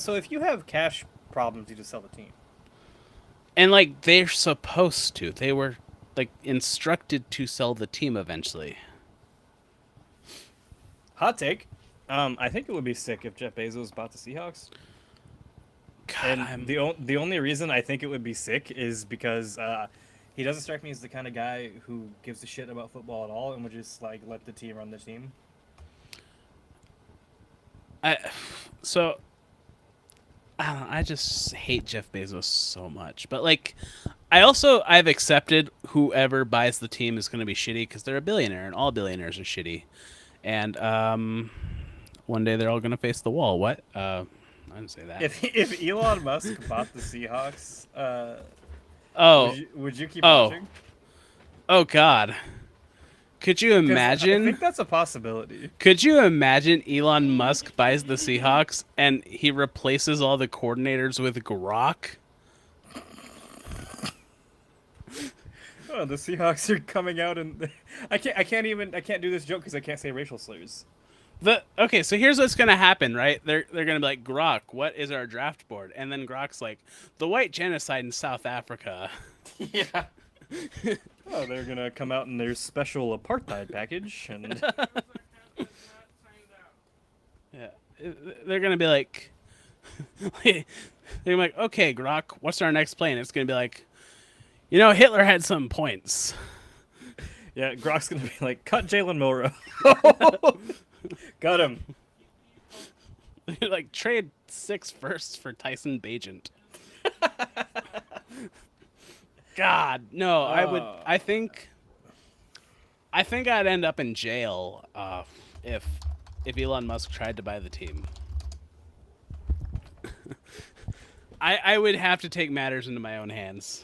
so if you have cash problems, you just sell the team. and like they're supposed to. They were like instructed to sell the team eventually. Hot take. I think it would be sick if Jeff Bezos bought the Seahawks. God, And the only reason I think it would be sick is because he doesn't strike me as the kind of guy who gives a shit about football at all and would just like let the team run the team. So I don't know, I just hate Jeff Bezos so much. But like I've accepted whoever buys the team is going to be shitty because they're a billionaire and all billionaires are shitty. And one day they're all going to face the wall. What? I didn't say that. If Elon Musk bought the Seahawks, would you keep Oh. watching? Oh God. Could you 'Cause I imagine? think that's a possibility. Could you imagine Elon Musk buys the Seahawks and he replaces all the coordinators with Grok? Oh, the Seahawks are coming out and I can't do this joke because I can't say racial slurs. Okay, so here's what's gonna happen, right? They're gonna be like, Grok, what is our draft board? And then Grok's like, the white genocide in South Africa. Yeah. Oh, they're gonna come out in their special apartheid package, and Yeah, they're gonna be like, they're gonna be like, okay, Grok, what's our next play? And it's gonna be like, Hitler had some points. yeah, Grok's gonna be like, cut Jalen Milrow. Got him. Like trade 6 firsts for Tyson Bagent. God, no, I would. I think I'd end up in jail if Elon Musk tried to buy the team. I would have to take matters into my own hands.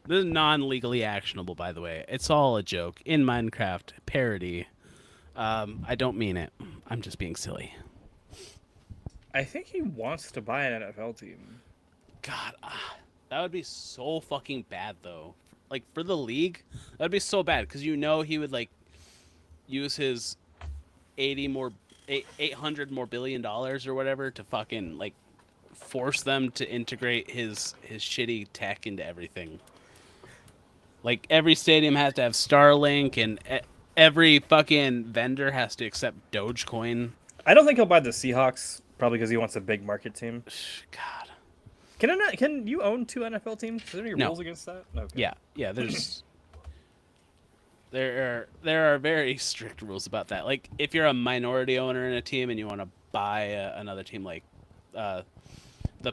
This is non-legally actionable, by the way. It's all a joke in Minecraft parody. I don't mean it. I'm just being silly. I think he wants to buy an NFL team. God, that would be so fucking bad, though. Like for the league, that'd be so bad because he would like use his $800 more billion or whatever to fucking like force them to integrate his shitty tech into everything. Like every stadium has to have Starlink, and every fucking vendor has to accept Dogecoin. I don't think he'll buy the Seahawks, probably because he wants a big market team. God. Can you own 2 NFL teams? Is there any No. rules against that? Okay. Yeah. There are very strict rules about that. Like if you're a minority owner in a team and you want to buy another team, like the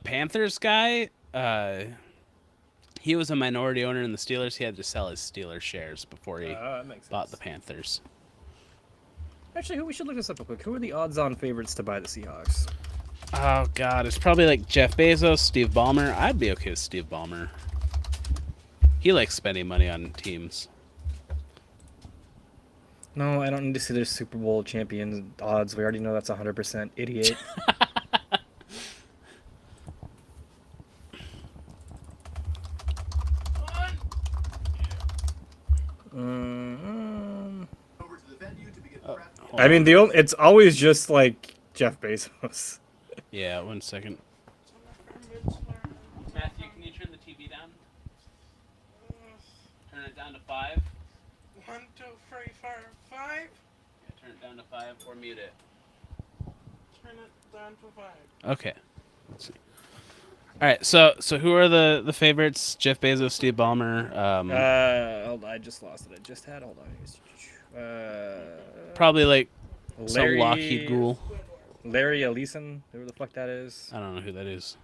Panthers guy, he was a minority owner in the Steelers. He had to sell his Steelers shares before he That makes bought the sense. Panthers. Actually, we should look this up real quick. Who are the odds-on favorites to buy the Seahawks? Oh God, it's probably like Jeff Bezos, Steve Ballmer. I'd be okay with Steve Ballmer. He likes spending money on teams. No, I don't need to see their Super Bowl champion odds. We already know that's 100% idiot. Mm, Oh, I mean, it's always just like Jeff Bezos. yeah, 1 second. Matthew, can you turn the TV down? Turn it down to 5. 1, 2, 3, 4, 5. Yeah, turn it down to 5 or mute it. Turn it down to 5. Okay. Let's see. All right, so who are the favorites? Jeff Bezos, Steve Ballmer. Hold on, I just lost it. I just had. Hold on. Probably like some Larry Lockheed Ghoul. Larry Ellison, whoever the fuck that is. I don't know who that is.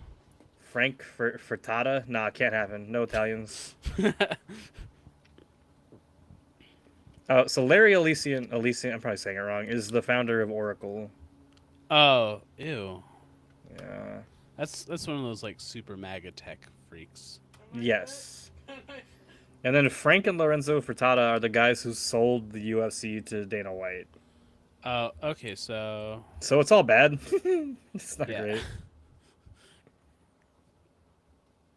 Frank Furtada. Nah, can't happen. No Italians. So Larry Ellison, I'm probably saying it wrong, is the founder of Oracle. Oh, ew. Yeah. That's one of those like super MAGA tech freaks. Yes. And then Frank and Lorenzo Furtada are the guys who sold the UFC to Dana White. Oh, okay, so So it's all bad. It's not yeah. great.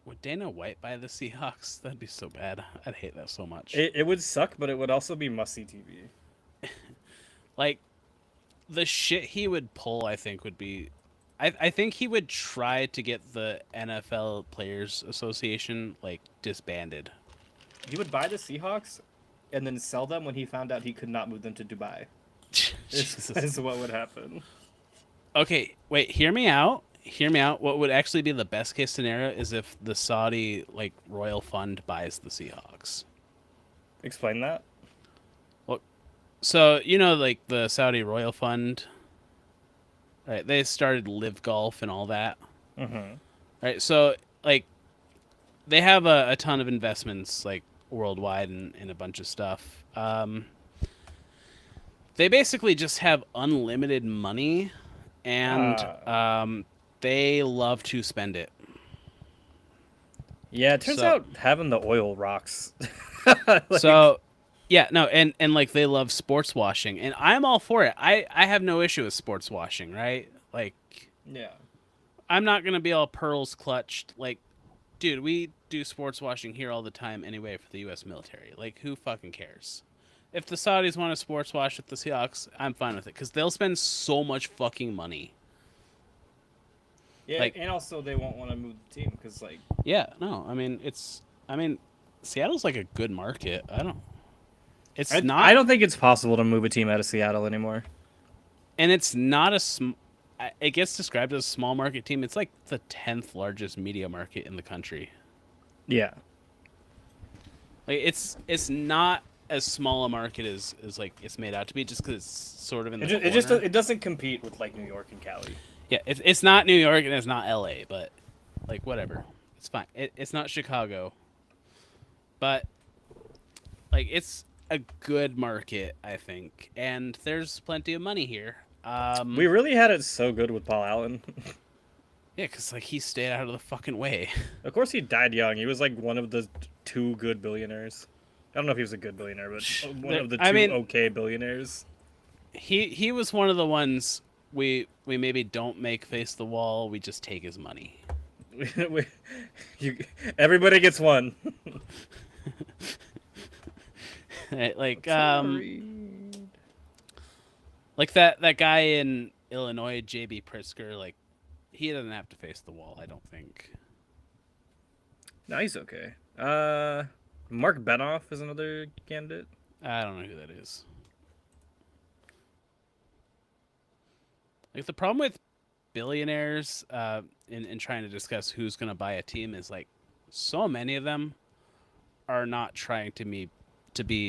Would Dana White buy the Seahawks? That'd be so bad. I'd hate that so much. It would suck, but it would also be must-see TV. Like, the shit he would pull, I think, would be... I think he would try to get the NFL Players Association, like, disbanded. He would buy the Seahawks and then sell them when he found out he could not move them to Dubai. Jesus. Is what would happen. Okay, wait, hear me out. Hear me out. What would actually be the best case scenario is if the Saudi, like, royal fund buys the Seahawks. Explain that. So, you know, like, the Saudi royal fund... Right, they started Live Golf and all that. Mm-hmm. Right, so like they have a ton of investments like worldwide and a bunch of stuff. They basically just have unlimited money, and they love to spend it. Yeah, it turns So- out having the oil rocks. So yeah, no, and like they love sports washing, and I'm all for it. I have no issue with sports washing, right? Like yeah. I'm not gonna be all pearls clutched. Like, dude, we do sports washing here all the time anyway for the U.S. military. Like, who fucking cares? If the Saudis want to sports wash with the Seahawks, I'm fine with it because they'll spend so much fucking money. Yeah, Like- and also they won't want to move the team because like Yeah, no, I mean Seattle's like a good market. It's not. I don't think it's possible to move a team out of Seattle anymore. And it's not it gets described as a small market team. It's like the 10th largest media market in the country. Yeah. Like it's not as small a market as like it's made out to be, just because it's sort of in the corner. It doesn't compete with like New York and Cali. Yeah, it's not New York and it's not LA, but like whatever, it's fine. It's not Chicago, but like it's a good market, I think, and there's plenty of money here. We really had it so good with Paul Allen. Yeah, because like he stayed out of the fucking way. Of course, he died young. He was like one of the 2 good billionaires. I don't know if he was a good billionaire, but one of the 2 okay billionaires. He was one of the ones we maybe don't make face the wall. We just take his money. Everybody gets one. Like like that guy in Illinois, JB Pritzker, like he doesn't have to face the wall, I don't think. No, he's okay. Mark Benoff is another candidate. I don't know who that is. Like the problem with billionaires in trying to discuss who's going to buy a team is like so many of them are not trying to be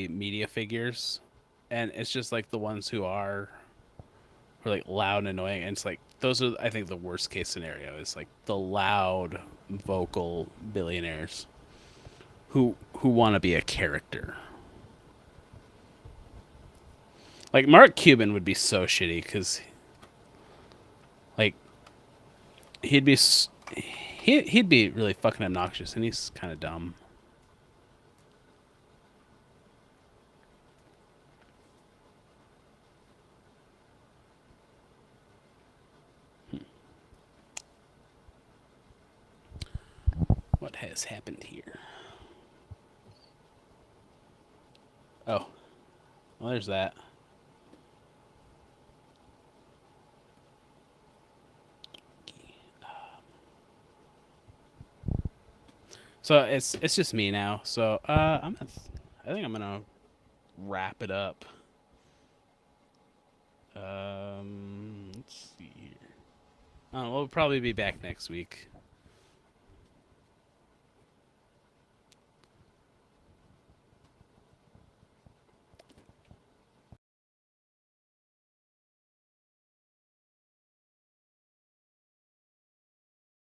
media figures, and it's just like the ones who are like loud and annoying, and it's like those are, I think, the worst case scenario is like the loud vocal billionaires who want to be a character. Like Mark Cuban would be so shitty because like he'd be really fucking obnoxious, and he's kind of dumb. has happened here? Oh, well, there's that. So it's just me now. So I think I'm gonna wrap it up. Let's see here. We'll probably be back next week.